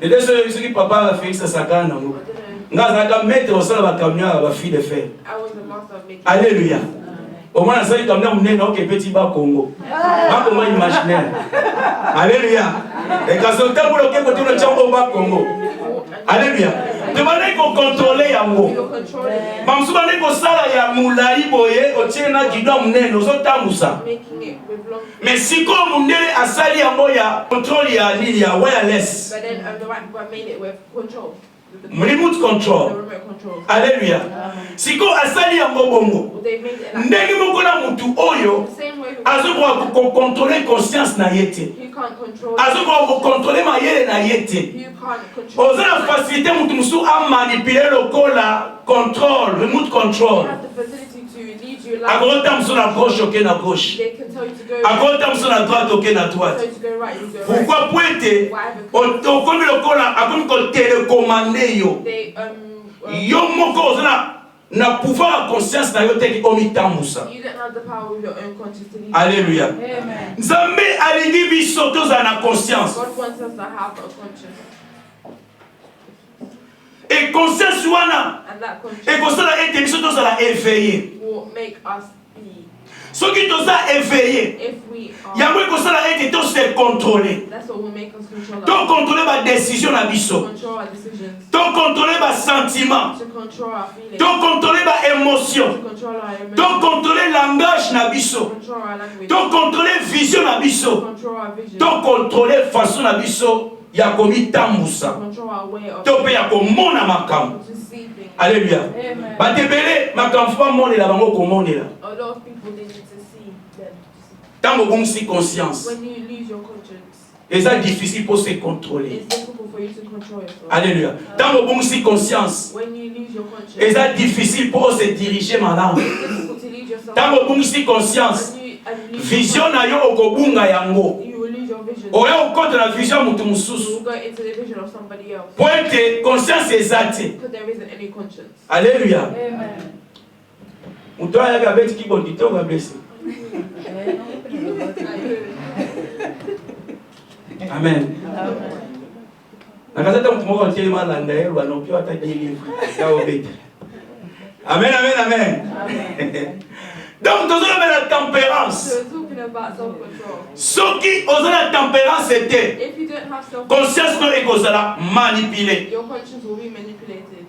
Et de ce qui papa Félix sakana yango. I don't know. Nga zaka mettre osala ba kamya ba fide fer. I was the master of making. Alléluia. Au moins ça kamya munene oke petit ba Congo. Ba Congo imaginaire. Alléluia. Et quand on t'a voulu que tu le chambo ba Congo. Alléluia. Demandez qu'on contrôle yango. You're controlling it, Mamsubane ko sala ya mulai boye otiena kidwa munene ozotambusa. making it with long. Mais si ko munene asali yango ya control ya nini ya wireless. But then the right one made it with control. Remote The control. remote control. Alléluia. Si ko asali yango bongo. They made it like Ndenge moko na mutu oyo the same way. azokoka ko contrôler conscience na yete. You can't control. Azokoka ko contrôler mayele na yete. You can't control. Oza na facilité mutu musu a manipuler lokola control, remote You control. have the facility to lead you like Akota musu na gauche ok na gauche. they can tell you to go. Akota musu na droite ok na Tell droite. you to go right. You go right. Pourquoi poete Why? Because okomi lokola akomi ko télécommander yo. they Yo moko oza na pouvoir ya conscience na yo teki omitambusa. you don't have the power with your own conscience to lead. Alléluia. Amen. Nzambe alingi biso tozala na conscience. God wants us to have a conscience, Et conscience wana and that conscience ekosala ete biso tozala éveillé. will make us be. Soki toza éveillé, If we are, yango ekosala ete tose contrôler. that's what will make us control To our, contrôler ba décision na biso. control our decisions, To contrôler ba sentiment. to control our feelings, To contrôler ba émotion. to control our To emotions, contrôler langage na biso. control our language, To contrôler vision na biso. control our vision, To contrôler façon na biso ya komitambusa. control our way of To pe ya komona makambo. to see things. Alléluia. Amen. Batebele makambo fa monela bango komonela. A lot of people they need to see them. Tango bongisi conscience. When you lose your conscience, C'est difficile pour se contrôler. it's difficult for you to control yourself. Alléluia. Tango bongisi conscience. When you lose your conscience, C'est difficile pour se diriger malamu. it's difficult to lead yourself. Tango bongisi conscience. And you lose Vision na yo okobunga yango. you will lose your vision. Oya okota na vision mutu You mususu. will go into the vision of somebody else. Pointe conscience ezate. Because there isn't any conscience. Alléluia. Amen. Mutu ayaka beti kibondi to ba blessé. Amen. Nakazata mutu moko telema landa yero anopio ata dili ya obete. Amen, amen, amen. Donc nous avons la tempérance. So we're talking about self-control. Ce qui aux la tempérance était If you don't have self-control, conscience no ekozala manipulé. your conscience will be manipulated.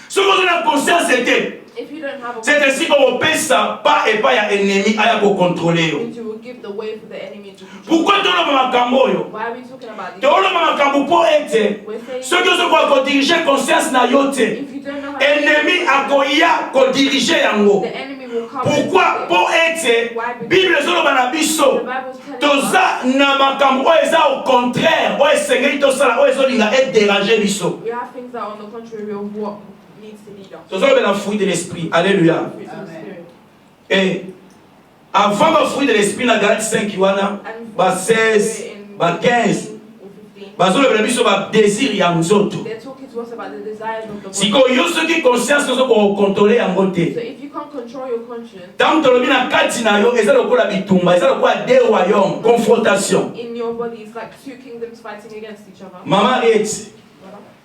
Ce que la conscience était If you don't have a C'est ainsi qu'on peut ça, pas et pas y a ennemi à contrôler. you will give the way for the enemy to control. Pourquoi tout le monde cambo? Why are we talking about this? Tout le monde cambo pour être. We're saying Ceux qui sont diriger conscience na yote. if you don't know how Ennemi a koya ko diriger yango. the enemy will come. Pourquoi? Pour être. Bible zolo banabiso. The Bible's telling us Toza na makambo eza au contraire. O esengeli to sala o ezolinga et déranger biso. we have things that are on the contrary of what needs to lead us. Toza la fruit de l'esprit. Alléluia. Fruits of the Spirit. Et avant le fruit de l'esprit na Galates 5 wana And ba fruits of the 16 Spirit in ba 15 or 15. bazolo bela biso ba désir ya nzoto. They're talking to us about the desires of the body. Siko yo soki conscience tozo ko contrôler yango So te. if you can't control your conscience Tant tolobi na kati na yo eza lokola bitumba eza lokola deux royaumes confrontation. in your body, it's like two kingdoms fighting against each other. Mama eti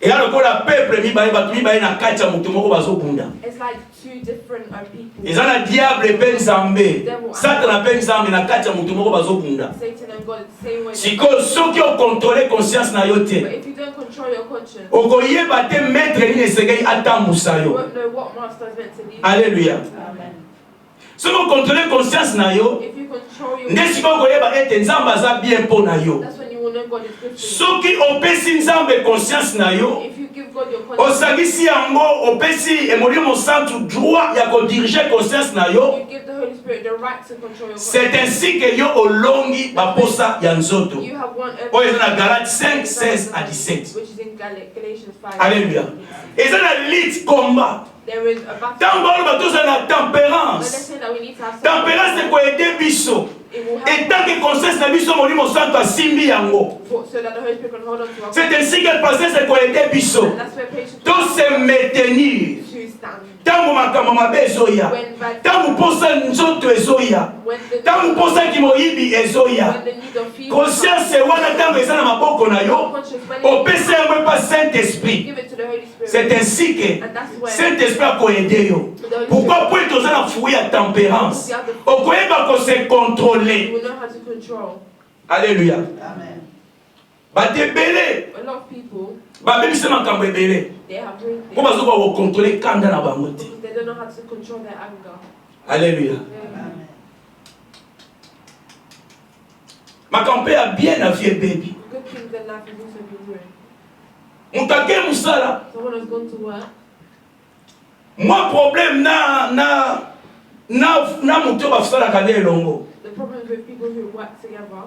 eza lokola peuple mibale bato mibale na kati ya moto moko bazobunda. It's like two different people. Eza na diable pe nzambe. Satana pe nzambe na kati ya moto moko bazobunda. Satan and God, it's the same way. Siko soki o contrôler conscience na yo But te. if you don't control your conscience, Okoyeba te maître nini esengeli atambusa you yo. won't know what master is meant to lead. Alléluia. Amen. Soki o contrôler conscience na yo, If you control your nde siko okoyeba ete nzambe aza bien mpo na yo. that's when you will know God is good for you. Soki opesi nzambe conscience na yo, If you give God your conscience, osangisi yango opesi Molimo Santu droit ya kodiriger conscience na yo, you give the Holy Spirit the right to control your c'est conscience. ainsi que yo olongi baposa ya nzoto. You have one Oyo eza na Galates 5, 16 à 17. which is in Galatians 5. Alléluia. Eza na lutte combat. There is a battle. Tango oloba toza na When they tempérance. say that we need to have Tempérance c'est koyede biso. it will Et help tant que conscience na biso Molimo Santu asimbi yango. so that the Holy Spirit can hold on to us. C'est ainsi que patience c'est koyede biso. And that's where patience To se maintenir. to stand. Tango makambo mabe ezoya. When bad, Tango posa nzoto ezoya. when the Tango posa kimoyibi ezoya. when the need of fear Conscience wana tango eza na maboko na yo. conscience, when you Opesa yango epa Saint-Esprit. give it to the Holy Spirit. C'est ainsi que And that's where Saint-Esprit akoyede yo. the Holy Pourquoi pour toza na fruit ya tempérance? Okoyeba ko se Spirit contrôler. will know how to control. Alléluia. Amen. Batebele A lot of people, babebisa makambo ebele. they have great Po things bazoka ko contrôler kanda na bango te. because they don't know how to control their anger. Alléluia. Amen. Makambo ya bien na vie baby. Good things in life is also being ruined. Mutake musala. Someone has gone to work. Moi problème na muto basalaka nde elongo. The problem is with people who work together.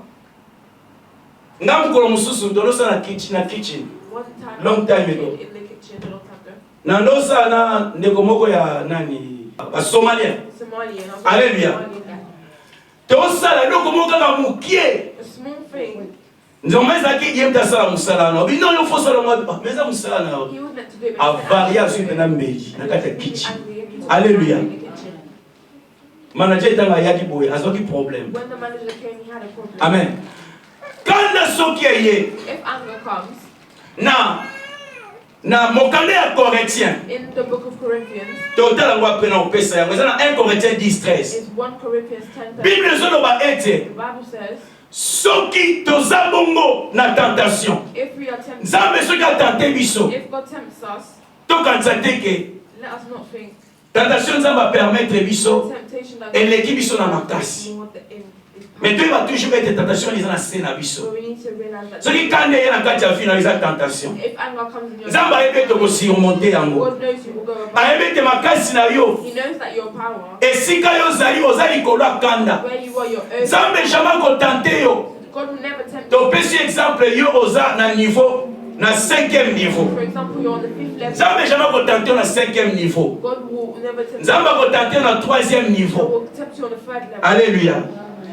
Nga mukolo mususu tolosala na kitchen. One time, Long time ago. in the kitchen, a long time ago. Na ndosala na ndeko moko ya nani ba Somalien. Somalian. I was Hallelujah. Somalian guy. Tosala ndoko moko kaka mukie. A small thing. Nzoma ezaki ye mtasala musala na. Bino yo fosala mwa meza musala na. He was meant to do it. Avaria su pena mbeli na kati ya kitchen. Angry and he was Hallelujah. in the kitchen. Manager tanga yaki boye azoki problem. When the manager came, he had a problem. Amen. Kanda soki ye If anger comes, na mokanda ya Corinthiens. in the book of Corinthians, Total ngo apena opesa yango. Eza na 1 Corinthiens 10:13. is 1 Corinthians 10:13. Bible ezoloba The ete Bible says, soki toza bongo na tentation. if we are tempted, Nzambe soki atente biso. if God tempts us, Tokanisa te ke let us not think tentation Nzambe apermettre biso temptation that eleki biso na makasi. more the end is Mais power. toyeba toujours ete tentation eza na se na biso. So we need to realize that Soki kanda ye na kati ya vie na eza tentation. if anger comes in your Nzambe ayebi ete okosurmonte yango. God knows you will go about. Ayebi ete makasi na yo He knows that your power, esika yo ozali oza likolo ya kanda. where you are, your earth. Nzambe jamais kotante yo. God will never tempt you. Topesi exemple yo oza na niveau na 5e niveau. For example, you're on the 5th level. Nzambe jamais kotante yo na 5e niveau. God will never tempt you. Nzambe akotante yo na 3e God niveau. will tempt you on the 3rd level. Alléluia.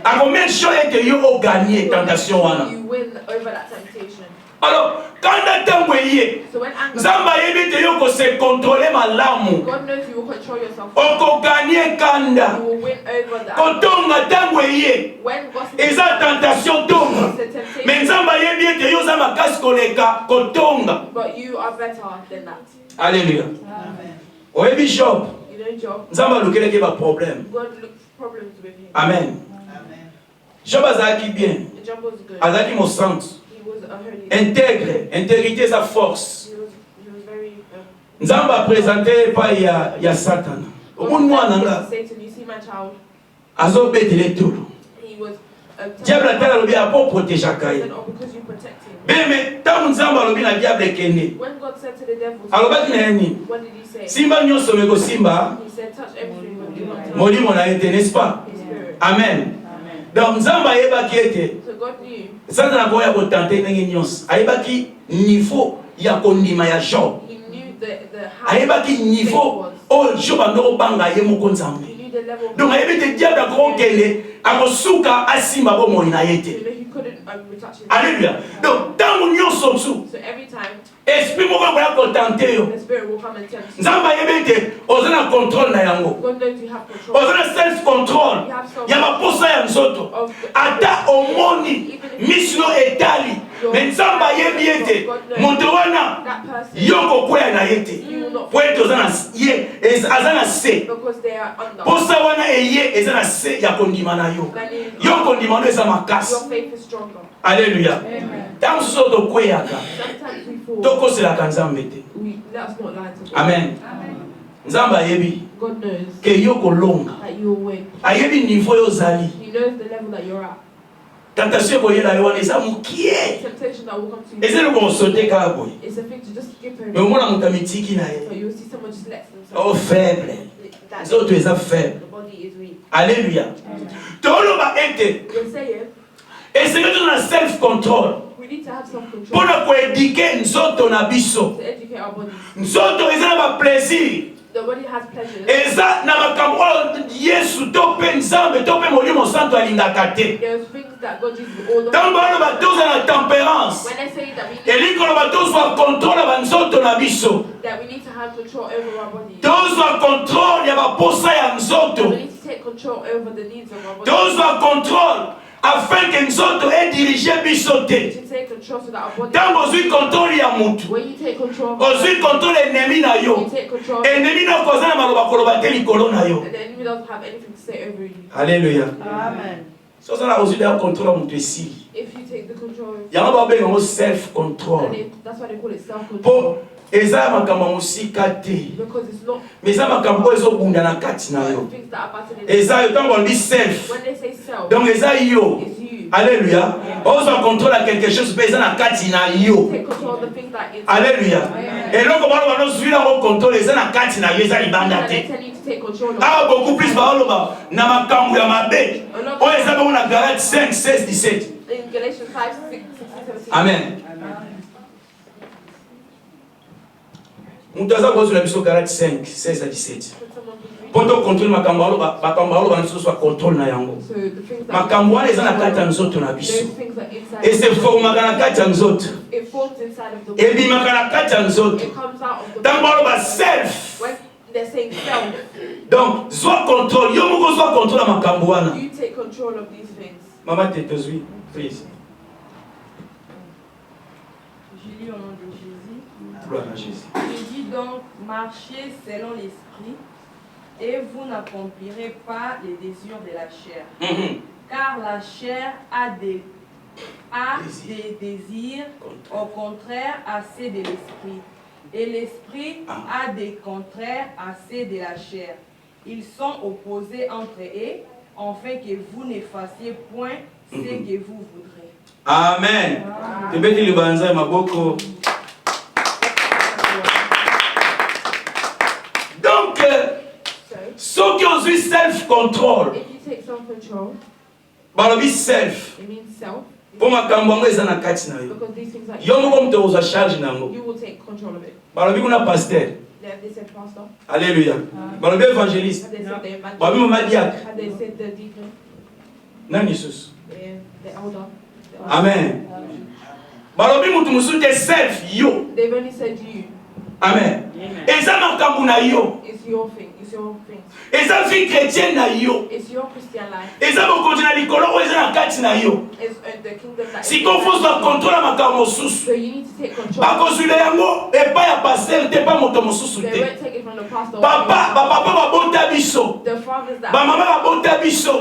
Akomen sure ete yo o gagner tentation wana. You win over that temptation. Alors, kanda tango eye, So when anger Nzambe ayebi ete yo ko se contrôler malamu. God knows you will control yourself. Oko gagner kanda. You will win over that. Kotonga tango eye. When God Eza tentation tonga. it's a temptation, Mais Nzambe ayebi ete yo za makasi koleka kotonga. but you are better than that. Alléluia. Amen. Oyebi Job. You know, Job, Nzambe alukeleki ba problème. God looks problems with him. Amen. Amen. Job azalaki bien. Job was good. Azalaki mosantu. He was a holy. Intègre. Intégrité sa force. He was very. Nzambe a présenté epai ya Satan. Omoni mwana nga. Satan, you see my child? Azobetele tolo. He was Diable atala lobi apo protéger said, Kain. oh, because you protect him. Mais tangu nzambe alobi na diable kende. When God said to the devil, Alobaki na yeni. what did he say? Simba nyonso meko simba. He said, touch everything, but do not touch Molimo na ete, n'est-ce pas? his spirit. Amen. Donc nzambe ayebaki ete. So God knew. Sasa na koya kotante ndenge nyonso. Ayebaki niveau ya kondima ya Job. He knew the how Ayebaki faith niveau was. oyo Job andoko banga ye moko nzambe. He knew the level of Donc ayebi te diable akokende akosuka asimba bomoi na ye te. you know, he couldn't retouch him. Alléluia. Donc tango nyonso tu So every time esprit moko akoya kotante yo. the spirit will come and tempt you. Nzambe ayebi te oza na contrôle na yango. God knows you have control. Oza na self control ya baposa ya nzoto. Ata omoni misino etali. Mais nzambe ayebi ete moto wana That person, yo kokwea na ye te. you will not Po ete oza na ye aza na se. because they are under. Posa wana eye eza na se ya kondima na yo. That is, Yo kondima no eza makasi. your faith is stronger. Alléluia. Tango so tokweyaka Sometimes we fall. tokoselaka nzambe te. Let us not lie to God. Amen. Nzambe ayebi God knows ke yo kolonga. that you will win. Ayebi niveau yo ozali. He knows the level that you're at. Tentation ekoyela yo wana eza mokie. Temptation that will come to you. Eza eloko osote kaka boye. It's a thing to just skip over. Mais omona moto amitiki na So ye. you'll see someone just lets themselves. Oh faible. That Nzoto eza faible. the body is weak. Alléluia. Toloba ete You're saying esenge toza na self control. we need to have self-control Mpona koedike nzoto na biso. to educate our bodies. Nzoto eza na baplaisir. The body has pleasures. Eza na makambo oyo Yesu to mpe Nzambe to mpe Molimo Santo alingaka te. There's things that God uses all the Ntango baloba toza na tempérance. when they say that we need Elingi koloba tozwa contrôle ya banzoto na biso. that we need to have control over our bodies. Tozwa contrôle ya baposa ya We nzoto. need to take control over the needs of our bodies. Tozwa contrôle afin que nzoto edirige biso We te. need to take control so that our bodies. Ntango ozwi contrôle ya mutu, When you take control of ozwi contrôle ennemi na you yo. take control Ennemi na koza na maloba koloba te likolo na yo. and the enemy doesn't have anything to say over you. Alléluia. Amen. So ça na ozwi da contrôle ya mutu esili. If you take the control of Yango babenga ngo self control. that's why they call it Po self-control. eza makambo ya mosika te. Because it's not Mais eza makambo oyo ezobunda na kati na yo. things that are battling. Eza yo ntango olobi self. When they say self, Donc eza yo. it's you. Alléluia. Ozwa contrôle ya quelque chose mpe eza na kati na yo. Take control of the things that is. Alléluia. Eloko baloba nozwi nango contrôle eza na kati na yo eza libanda And they te. tell you to take control of Awa beaucoup plus baloba na makambo ya mabe. Oyo eza bongo na Galates 5, 16, 17. in Galatians 5, 6, 17. Amen. Mutu aza kozwela biso Galates 5, 16 à 17. Could someone please read? Po to contrôle makambo aloba na biso tozwa contrôle na yango. So the things that Makambo wana eza na kati ya nzoto na biso. those things are inside. Eseformaka na kati ya nzoto. It forms inside of the body. Ebimaka na kati ya nzoto. It comes out of the Ntango body. baloba self. When they're saying self, Donc, zwa contrôle. Yo moko zwa contrôle ya makambo wana. you take control of these things. Maman te tozwi, please. Je lis au nom de Jésus. Gloire à Jésus. Je dis donc, marchez selon l'esprit, et vous n'accomplirez pas les désirs de la chair. Car la chair a des désirs, au contraire à ceux de l'esprit. Et l'esprit a des contraires à ceux de la chair. Ils sont opposés entre eux, afin que vous ne fassiez point ce que vous voudrez. Amen. Tebeti libanza ya maboko. Donc, So, ceux qui ont eu self-control, if you take self-control, balobi self. it means self. Po makambo yango eza na kati na yo. Because these things are Yo moko moto ozwa charge nango. you will take control of it. Balobi kuna pasteur. They said pastor. Alléluia. Balobi évangéliste. Have they said the evangelist? Balobi mama diacre. Have they said the deacon? Nani Jesus? The elder? Amen. Balobi mutu musu te self yo. They've only said you. Amen. Eza makambo na yo. It's your thing. It's your thing. Eza vie chrétienne na yo. It's your Christian life. Eza bokonzi na likolo oyo eza na kati na yo. It's the kingdom that Siko fozwa contrôle ya makambo mosusu. So you need to take control. Bakozwila yango epai ya pasteur te pa moto mosusu They te. won't take it from the pastor. Bapapa babota biso. The fathers that Bamama babota biso.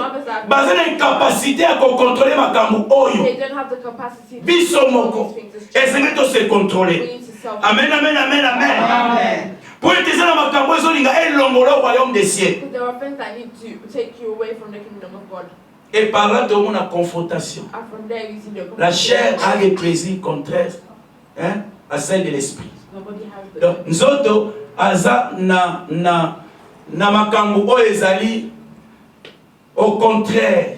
Baza na incapacité ya kokontrole makambo oyo. they don't have the capacity to Biso control moko. these things. It's true. Esenge tose We contrôler. need to self. Amen, amen, amen, amen. Pour être dans ma cambo, ils ont le royaume des cieux. Because there are things that need to take you away from the kingdom of God. Et par là, tout le monde a confrontation. And from there you see the La chair a des plaisirs contraires, hein, à celle de l'esprit. Nobody has the Donc, nous autres, aza na makambo oyo ezali au contraire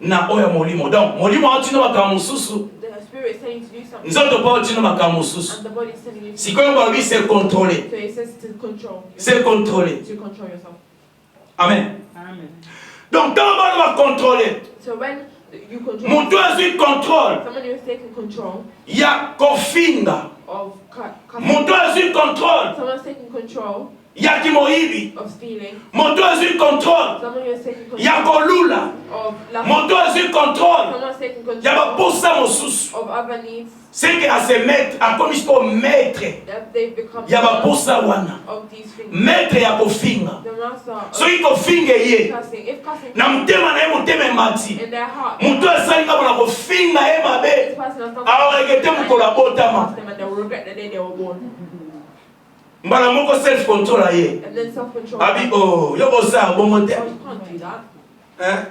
na oyo molimo. Donc, molimo otino makambo susu. the spirit is telling you to do something. Nous autres pas otino makambo susu. And the body is telling you to Si comme on dit, c'est contrôlé. So it says to control. C'est contrôlé. To control yourself. Amen. Amen. Donc, quand on va contrôler, So when you control mon doigt sur contrôle, someone who is taking control il y a kofinga. of Mon doigt sur contrôle, someone's taking control il y a kimoibi. of stealing. Mon doigt sur contrôle, Someone who is taking il y a control kolula. of love. Mon doigt sur contrôle, Someone's taking il y a control baposa mosusu. of other needs C'est qu'à se mettre, à comme il faut mettre, that they've become il y a baposa wana. of these things. Maître ya kofinga. The master of So il kofinga ye. cussing. If cussing Na mutema na ye mutema emati. in their heart, Mutu asalinga bona kofinga ye this mabe. person has not Awaregete mukolo abotama. them and they will regret the day they were born. Mbala moko self control ye. And then self-control. Abi oh, yo bosa bongo te. Oh, you can't do that. Hein?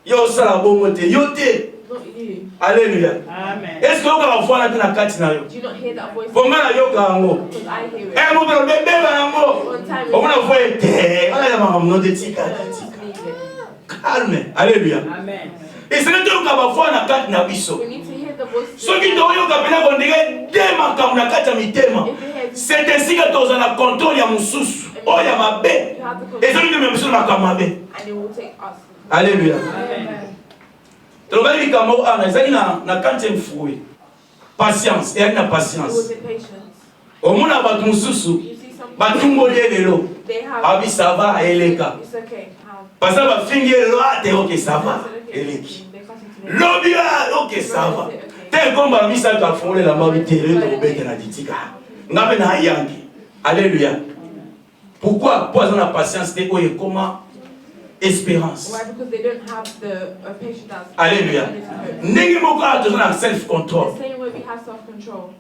Yo sala bongo te. Yo te. Not you. Alléluia. Amen. Est-ce que vous avez voir na kati na yo? Do you not hear that voice? Bonga na yo kango. Because I hear it. Eh mo belo bebe bango. One time On a voye te. On a mama no de tika. just leave it. Calme. Alléluia. Amen. Et c'est que tu vas voir na kati na biso. We need to hear the voice. Soki toyoka pena kondenge de makambo na kati ya mitema. C'est ainsi que toza na contrôle ya mususu. Oh ya mabe. You have to Et control soki de mususu makambo mabe. and it will take us. Alléluia. Amen. Tolobali likambo ana ezali na quatrième fruit. Patience. Et na It patience. will be patience. Omona bato mususu You see some batumboli lelo. they have Abi ça va eleka. it's okay. How? Parce que bafingi lelo ate ok ça va It's okay. eleki. They cuss you today. Lobi ok ça va. Tel comme ba misa ka fole la mabi tere to bete na ditika. Ngabe na yangi. Alléluia. Pourquoi pour avoir la patience de oye comment espérance. Why? Because they don't have the patience as Alléluia. Ndenge moko ato na self control. the same way we have self-control.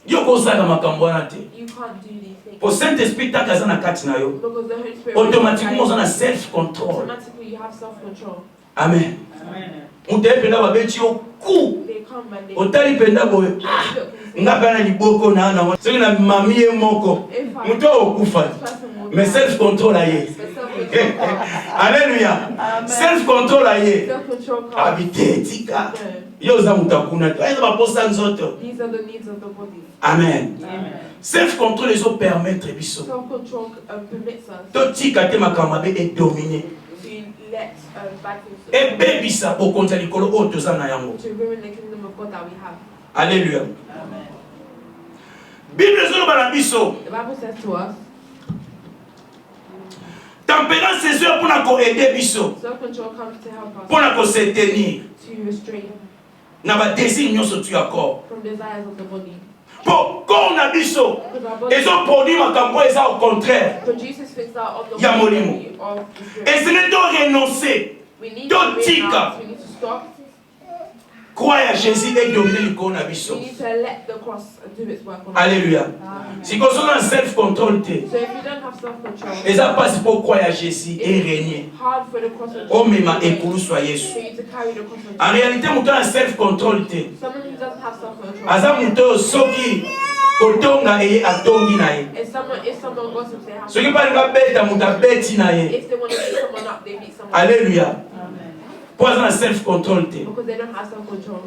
Yo ko sala makambo wana te. You can't do these things. Pour Saint-Esprit takaza na kati na yo. Because the Holy Spirit Automatiquement on a self control. automatically you have self-control. Amen. Amen. Muteye penda babeti yo ku. They come and they Otali penda boye. look and say, Nga pena liboko na na. Soki na mami ye moko. if I Muto okufa. this person will Mais self control aye. but self-control Alléluia. Self control aye. self-control comes. Habite tika. No. Yo za mutakuna. Aye ba posta nzoto. These are the needs of the body. Amen. Amen. Self control les autres permettre biso. Self-control permits us To tika te makambo be et dominer. to let bad things Et bebisa au konta likolo o toza na yango. to ruin the kingdom of God that we have. Alléluia. Amen. Bible zo ba biso. The Bible says to us, Tempérance c'est pour na ko aider biso. self-control comes to help us Pour na ko se tenir. to restrain Na ba désir nyonso tu accord. from desires of the body. Pour corps na biso. Because our body Ils ont produit makambo eza au contraire. produces things that are of the Ya body molimo. of the spirit. Et ce n'est pas renoncer. We need Don't to tika. renounce, we need to stop. Croire à Jésus et dominer l'icône na biso. We need to let the cross do its work on us. Alléluia. Amen. Si qu'on soit en self control te. So if you don't have self-control, Et ça passe pour croire à Jésus et régner. it's hard for the cross of Oh mais ma Jesus to épouse soit Jésus. for you to carry the cross of En Jesus. réalité, mon temps self control te. Someone who doesn't have self-control Aza muto soki kotonga eye atongi na ye. if someone gossips, they have Soki pa nga beta muta beti na ye. if they want to beat someone up, they beat someone Alléluia. Amen. Pour aza na self control te. because they don't have self-control.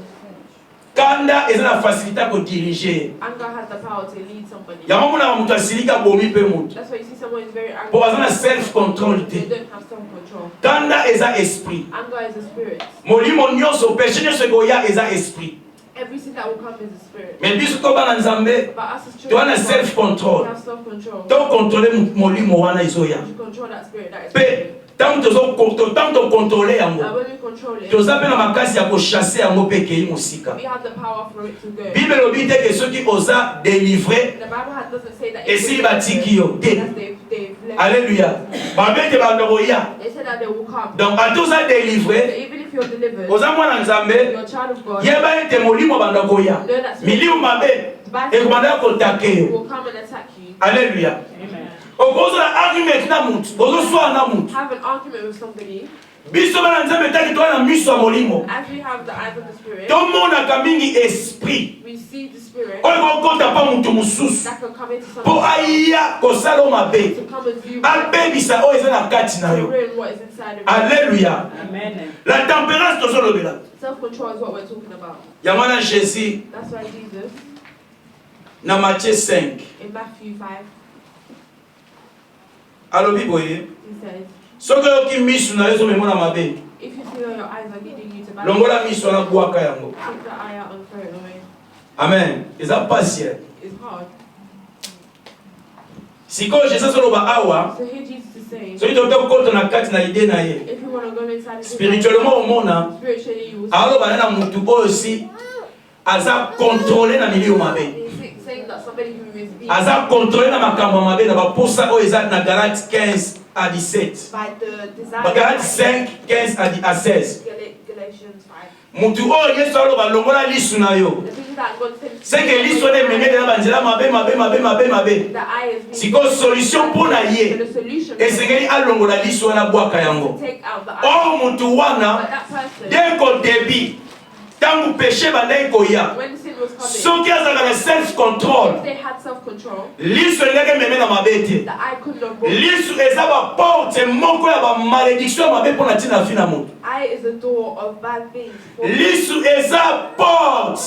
Kanda eza na facilité ko diriger. Anger has the power to lead somebody. Yango mona mutu asilika bomi pe mutu. That's why you see someone is very angry. Pour aza na self control They te. don't have self-control. Kanda eza esprit. Anger is a spirit. Molimo nyonso péché nyonso koya eza esprit. Every sin that will come is a spirit. Mais biso to bana nzambe But us as to children, wana self we control. have self-control. To contrôler molimo wana izoya. To control that spirit that is Pe spirit. tant to contrôler yango. And when we control it, Toza pe na makasi ya ko chasser yango pe kei musika. we have the power for it to go. Bible lobi te ke soki oza délivré The Bible doesn't say that et si batiki yo te. Yes, they've left. Alléluia. Babete bandoko ya. They said that they will come. Donc atoza So délivré, even if you're delivered, oza mwana nzambe, you're a child of God, yeba ete molimo bandoko ya. know that Milimo mabe bad ekomanda kotake things yo. will come and attack you. Alléluia. Okozo na argument na mutu, ozo soa na mutu. Have an argument with somebody. Biso bana nzambe taki toa na miso ya molimo. As we have the eyes of the Spirit, tomonaka mingi esprit we see the Spirit oyo kokota pa mutu mosusu that can come into mpo somebody aya kosala o mabe to come and view abebisa oyo eza na kati na to yo. ruin what is inside of you. Alléluia. Amen. La tempérance tozolobela Self-control is what we're talking about. yango wana Jésus That's why Jesus, na Matthieu 5 in Matthew 5, alobi boye he says, soki oyoki misu na yo ezomemona mabe if you feel your eyes are leading you to bad, longola misu wana bwaka yango. take the eye out and throw it away. Amen. eza pasi It's hard. sikoyo Jésus azoloba awa So here Jesus is saying, soki tokoki kokota na kati na ide na ye if you want to go inside of his spirituellement omona life, spiritually you will see. aloba na mutu oyo si aza contrôlé na milieu mabe. He's saying that somebody who is being aza contrôlé na makambo ya mabe na baposa oyo eza na Galate 15 à 17. by the desire Galate 5 15 à 16. Galatians 5. mutu oyo Yesu aloba longola lisu na yo The thing that God said to seke lisu wana ememeli na banzela mabe the eye is being sikoyo solution mpo na so ye the solution esengeli alongola lisu wana bwaka yango. take out the eye. oyo mutu wana But that person, dès qu'au début ntango péché bandaki koya when sin was coming, soki azalaka na self control if they had self-control, lisu elingaki ememe na mabe te. the eye couldn't have moved. lisu eza baporte moko ya bamalédiction ya mabe mpo na ntina vi na moto. Eye is a door of bad things. lisu eza porte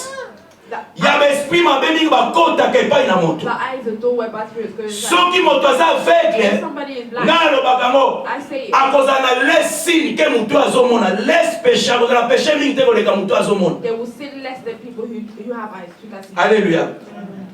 The ya baesprit mabe mingi bakotaka epai na moto. eye is a door where bad spirits go inside. soki moto aza If aveugle somebody is blind, ngai alobaka ngo I say it. akozala na les signe ke moto azomona les péché akozala péché mingi te koleka moto azomona. They will sin less than people who have eyes. Who can see. Alléluia.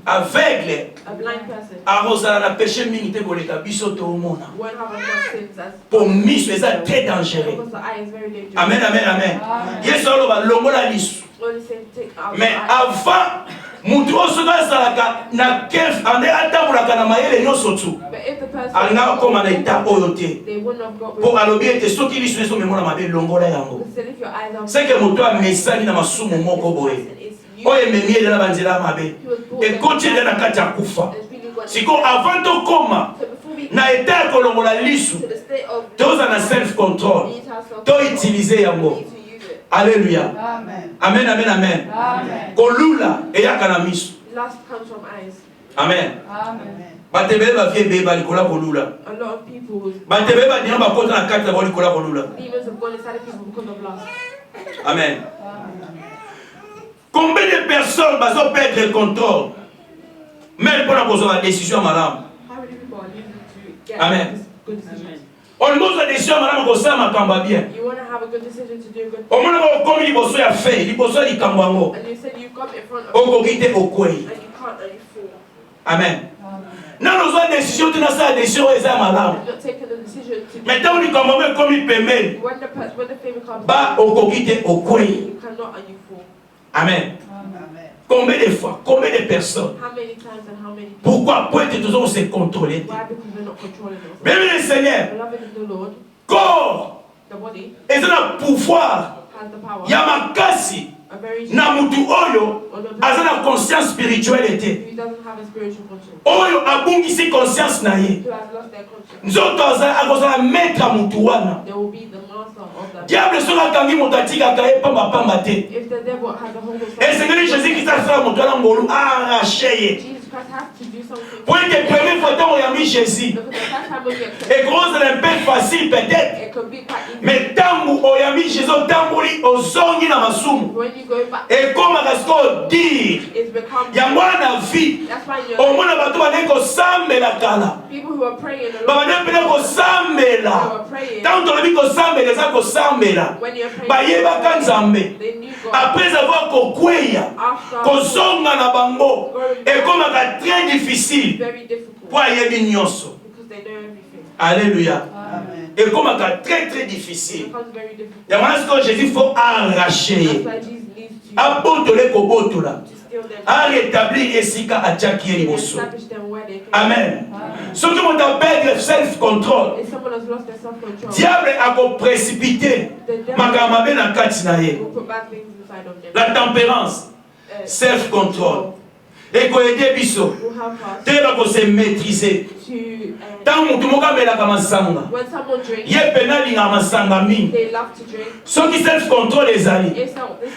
Aveugle A blind person akozala na péché mingi te koleka biso toomona won't have as much sins as po miso eza très dangereux. because the eye is very dangerous. Amen, amen, amen. Yesu aloba longola lisu. Only say take out Mais the eye. avant mutu oyo soki azalaka na kef ande atambolaka na mayele nyonso tu But if the person alingaka kokóma na eta oyo te they wouldn't have got mpo alobi ete soki liso ezomemona mabe longola yango. Because if your eyes are seke moto amesani na masumu moko boye it's you oyo ememi ele na banzela ya mabe ekoti ele na kati ya kufa. that's really got sikoyo avant tokóma so before we na eta ya kolongola lisu to the state of toza na self control need to have self toutilize yango. need to use it. Alléluia. Amen. Amen, amen, amen. Amen. kolula eyaka na miso. Lust comes from eyes. Amen. Amen. bato ebele bafie ebeba likolo ya kolula. A lot of people bato ebele badino bakota na kati na bao likolo ya kolula. demons have gone inside of people because of lust. Amen. Combien de personnes bazo perdre le contrôle même pour la kozwa décision malamu. How many people are leading to get Amen. good decisions? olingoza décision malamu kosala makambo ya bien. You want to have a good decision to do a good omona okomi liboso ya fe liboso ya likambo yango and you said you come in front of okoki te okwei. and you can't and you fall. Amen. nano ozwa décision te nasala décision oyo eza ya malamu. You're not taking the decision to do mais ntango likambo yango ekomi pembeni when the favor comes ba okoki te okwei. you cannot and you fall. Amen. Amen. Combien de fois, combien de personnes? How many times and how many people? Pourquoi pour être toujours se contrôler? Why? Because we're not controlling ourselves. Bien le Seigneur, Beloved in the Lord, corps, the body et c'est le pouvoir. has the power. Ya makasi A very na mutu oyo aza na conscience spirituelle te. who doesn't have a spiritual conscience, Oyo abungisi conscience na ye. who has lost their conscience. Nzoto akozala maître ya mutu wana. They will be the master of that. Diable soki akangi moto atikaka ye pamba te. If the devil has a hold of Esengeli something, Jésus Christ asala moto wana ngolu arrache ye. Jesus Christ has to do something. Pour être première fois ntango oyambi Jésus, Because the first time when you accept ekozala un peu facile peut-être. it could be quite easy. Mais ntango oyambi Jésus otamboli ozongi na masumu When you go back, ekomaka sikoyo dire it's become. yango wana na vie That's why you're omona bato bandeki kosambela kala people who are praying a lot. babandeki mpene Who kosambela are praying. ntango tolobi kosambela eza kosambela When you're praying, bayebaka nzambe they knew God. après avoir kokweya After kozonga na bango ekomaka très difficile very difficult po ayebi nyonso. because they know everything. Alléluia. Amen. ekomaka très It difficile becomes very difficult. yango wana sikoyo Jésus faut arracher That's why Jesus needs to abotole kobotola steal them arétablir esika atiaki ye and liboso. establish them where they can. Amen. Soki moto aperdre self control If someone has lost their self-control, diable akoprécipite the devil makambo mabe na kati na ye. will put bad things inside of them. La tempérance, self control. Et qu'on aide biso. will help us T'es là pour se maîtriser. to, Tant que tu m'as mis la kamasanga. when someone drinks, Yé penali na masanga mi. they love to drink. Ceux qui self contrôle les alliés.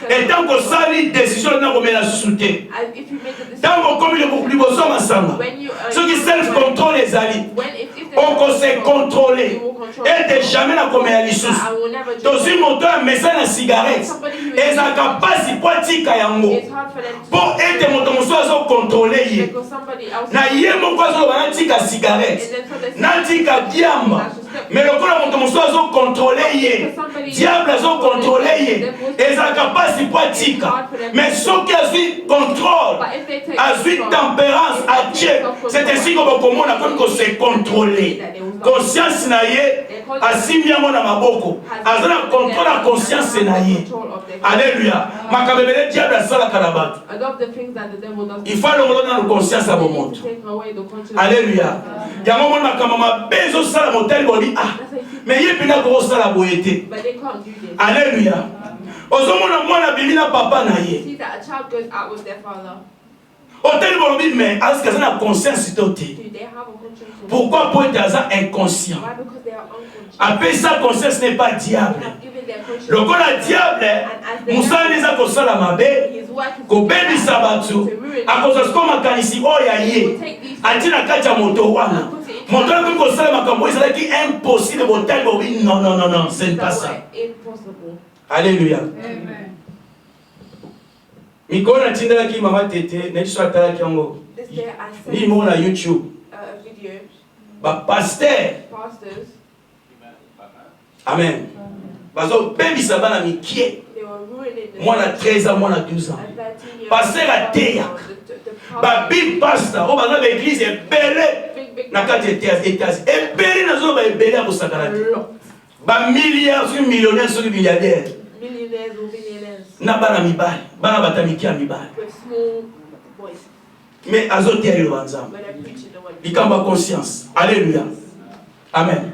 Et tant que ça les décisions n'a pas la souté. And if you make a decision, Tant que comme le plus beau somme masanga. when you Ceux qui self contrôle les alliés. when if On peut se contrôler. Et de jamais la comme la licence. I will never drink. Dans une moto un message la cigarette. Et ça capable si pas tika yango. It's hard for them to Pour être moto moto à contrôler yé. because somebody else Na yé mon quoi so bana tika cigarette. and then so they Na tika diamba. Mais le quoi moto moto à contrôler yé. Diable à contrôler yé. Et ça capable si pas tika. Mais ceux qui a su contrôle, but if they take a su control, tempérance, à Dieu, c'est ainsi qu'on comment on a comme qu'on se contrôler. Conscience na yé. Asimbi yango na maboko. Azana contrôle la conscience na yé. Alléluia. Makabebele diable asala kalabat. I love the things that the devil does. Il faut l'ongolo dans la conscience à bon monde. Take away the conscience. Alléluia. Yango mon makamama bezo sala motel boli ah. Mais yé pina ko sala boyete. But they can't do this. Alléluia. Ozomona mwana bimina papa na ye. See that a child goes out with their father. Hôtel bolobi mais est-ce que ça na conscience toté? Do they have a conscience? Pourquoi pour être inconscient? Why? Because they are unconscious. Après ça conscience n'est pas diable. They have given their conscience. Le kola diable musala neza ko sala mabe. His work is Ko bebi sabatu. Akozo skoma kanisi oya ye. Atina kacha moto wana. Moto ko sala makambo ezala ki impossible hôtel bolobi non non non non, c'est pas ça. Impossible. Alléluia. Amen. Mikolo na tindela ki mama tete na iso atala ki yango. This day I Ni sent mo na YouTube. a video. Ba pasteur. Pastors, Amen. Bazo bebisa bana mikie. they were ruining the Mwana 13 ans, mwana 12 ans. at 13 years Pasteur a teya. Ba big pastor o baza ba église ebele big na kati etats ebele nazo ba ebele ko sakana. Ba milliards sur millionnaires sur milliardaires. millionaires or billionaires Na bana mibali, bana batamikia mibali. with small boys, Mais azote ali banzamba. but they're preaching the word. Likamba conscience. Alléluia. Amen.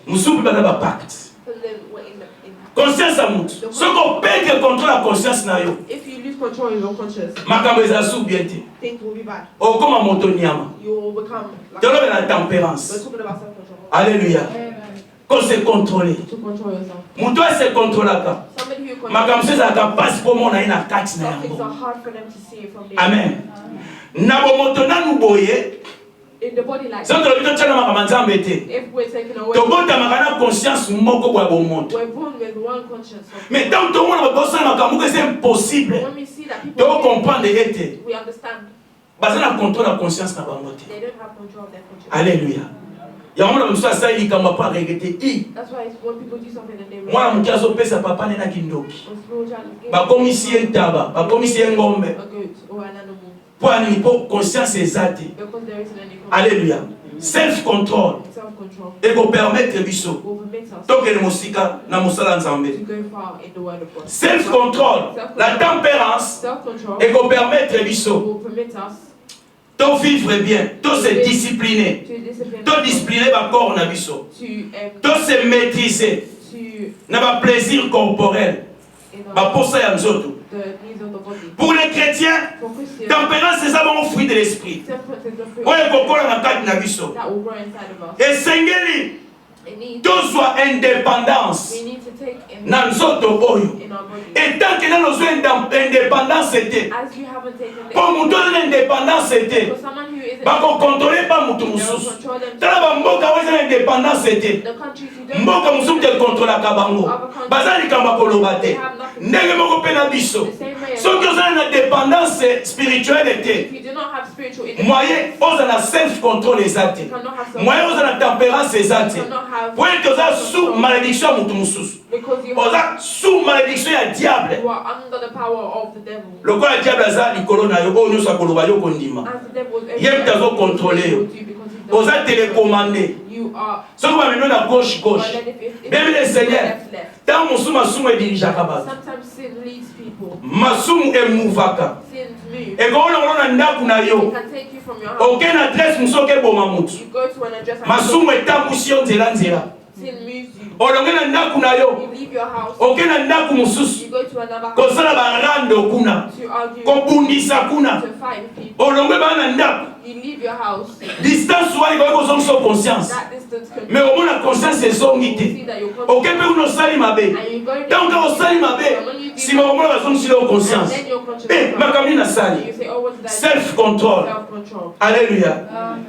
Musubi bana ba pacte. So then we're in the Conscience à mutu. Ce qu'on perd contrôle la conscience na yo. if you lose control of your conscience, Makambo eza subiete. things will be bad. O koma moto nyama. You will become like Tolo la we're tempérance. talking about self-control. Alléluia. Amen. Qu'on se contrôler. To control yourself. Mutu se contrôlaka. Somebody who controls Makambo eza capable pour mona ina kati na some things yango. are hard for them to see from the Amen. Na bo moto nanu boye. in the body like Sans tolo bito tshana makambo nzambe te. if we're taken away, Tobota makana conscience moko bwa bo moto. we're born with one conscience. Mais tant que tout le monde va penser makambo que c'est impossible. When we see that people To comprendre ete. we understand Baza na contrôle la conscience na bango te. they don't have control of their conscience. Alléluia. Yango na mso asa likambo pa regretter. That's why it's when people do something and they Mwana muki azopesa papa nena kindoki. or small child is given Bakomisi ye ntaba, bakomisi ye ngombe. a goat or an animal Po ani po conscience ezate. because there isn't any control. Alléluia. Self control Self-control et ko permettre biso will permit us to ke mosika na mosala nzambe. to go far in the word of God. Self control, la tempérance Self-control et ko permettre biso will permit us to vivre bien, to se discipliner, to discipline to discipliner ba corps na biso, to se maîtriser to na ba plaisir corporel, ba posa ya nzoto. the needs of the body. Pour les chrétiens, For Christians, tempérance c'est ça bon fruit de l'esprit. temperance is the fruit Oye kokola na kati na biso. that will grow inside of us. Esengeli It needs, tozwa indépendance we need to take in na nzoto oyo. our body. Et tant que nous avons indépendance c'était, As you haven't taken the pour nous donner l'indépendance c'était, for someone who isn't bako contrôler pas mutu they will mususu. control them. Tala ba mboka weza l'indépendance c'était. The countries who don't Mboka mususu te contrôler ka bango. Bazali kamba koloba te. Ndenge moko pe na biso. the same way. Soki ozali na dépendance spirituelle te, If you do not have spiritual independence, moyen oza na self control eza te. you cannot have self Moyen oza na tempérance eza you te. cannot have Po ete oza sous malédiction ya mutu mususu. because you Oza sous malédiction ya diable. you are under the power of the devil. Lokola diable aza likolo na yo oyo nyonso akoloba yo kondima. As the devil is Ye mutu azocontrôle yo. Oza télécommandé. you are Soki bamemi na gauche or gauche. then if Bible le Seigneur. left. Ntango mosusu masumu edirijaka bato. Sometimes sin leads people. Masumu emuvaka. Sins move. Ekolongola na ndako na It yo. can take you from your house. Oke na adresse mosusu okeboma mutu. You go to an address and Masumu etambusi yo nzela nzela. Sin moves you. olongena ndaku na yo You leave your house. okena ndaku mususu You go to another house kosala barando kuna to argue, kobundisa kuna to fight with people. olongwe bana ndaku You leave your house. distance wali kwa kozongisa conscience That distance can mais omona conscience ezongi see te that you're okepe kuna osali mabe and you go donc osali mabe sima omona bazongisila yo conscience and then you're conscious. makambo nini You nasali say, oh, what did I do? self control Self-control. alléluia Amen.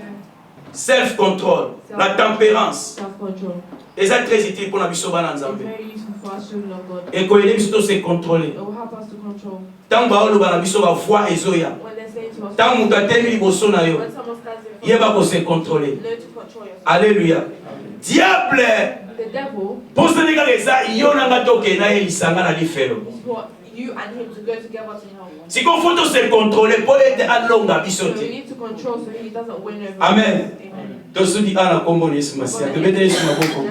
self control la tempérance Self-control. eza très utile mpona biso bana It's nzambe very useful for us children of God. ekoyede biso to se contrôler It will help us to control. ntango baoloba na biso bavoi ezoya When they say to us, ntango moto atelemi liboso na yo when someone stands in front yeba of kose you, contrôler learn to control yourself. alléluia diable The devil posani kaka eza yo nanga tokenda ye lisanga na lifelo is what you and him to go together to help. siko fo to se contrôler mpo ete alonga biso So we te need to control so he doesn't win over. Amen. us. Amen. tosudi ana kombo na yesu masiya tobete yesu maboko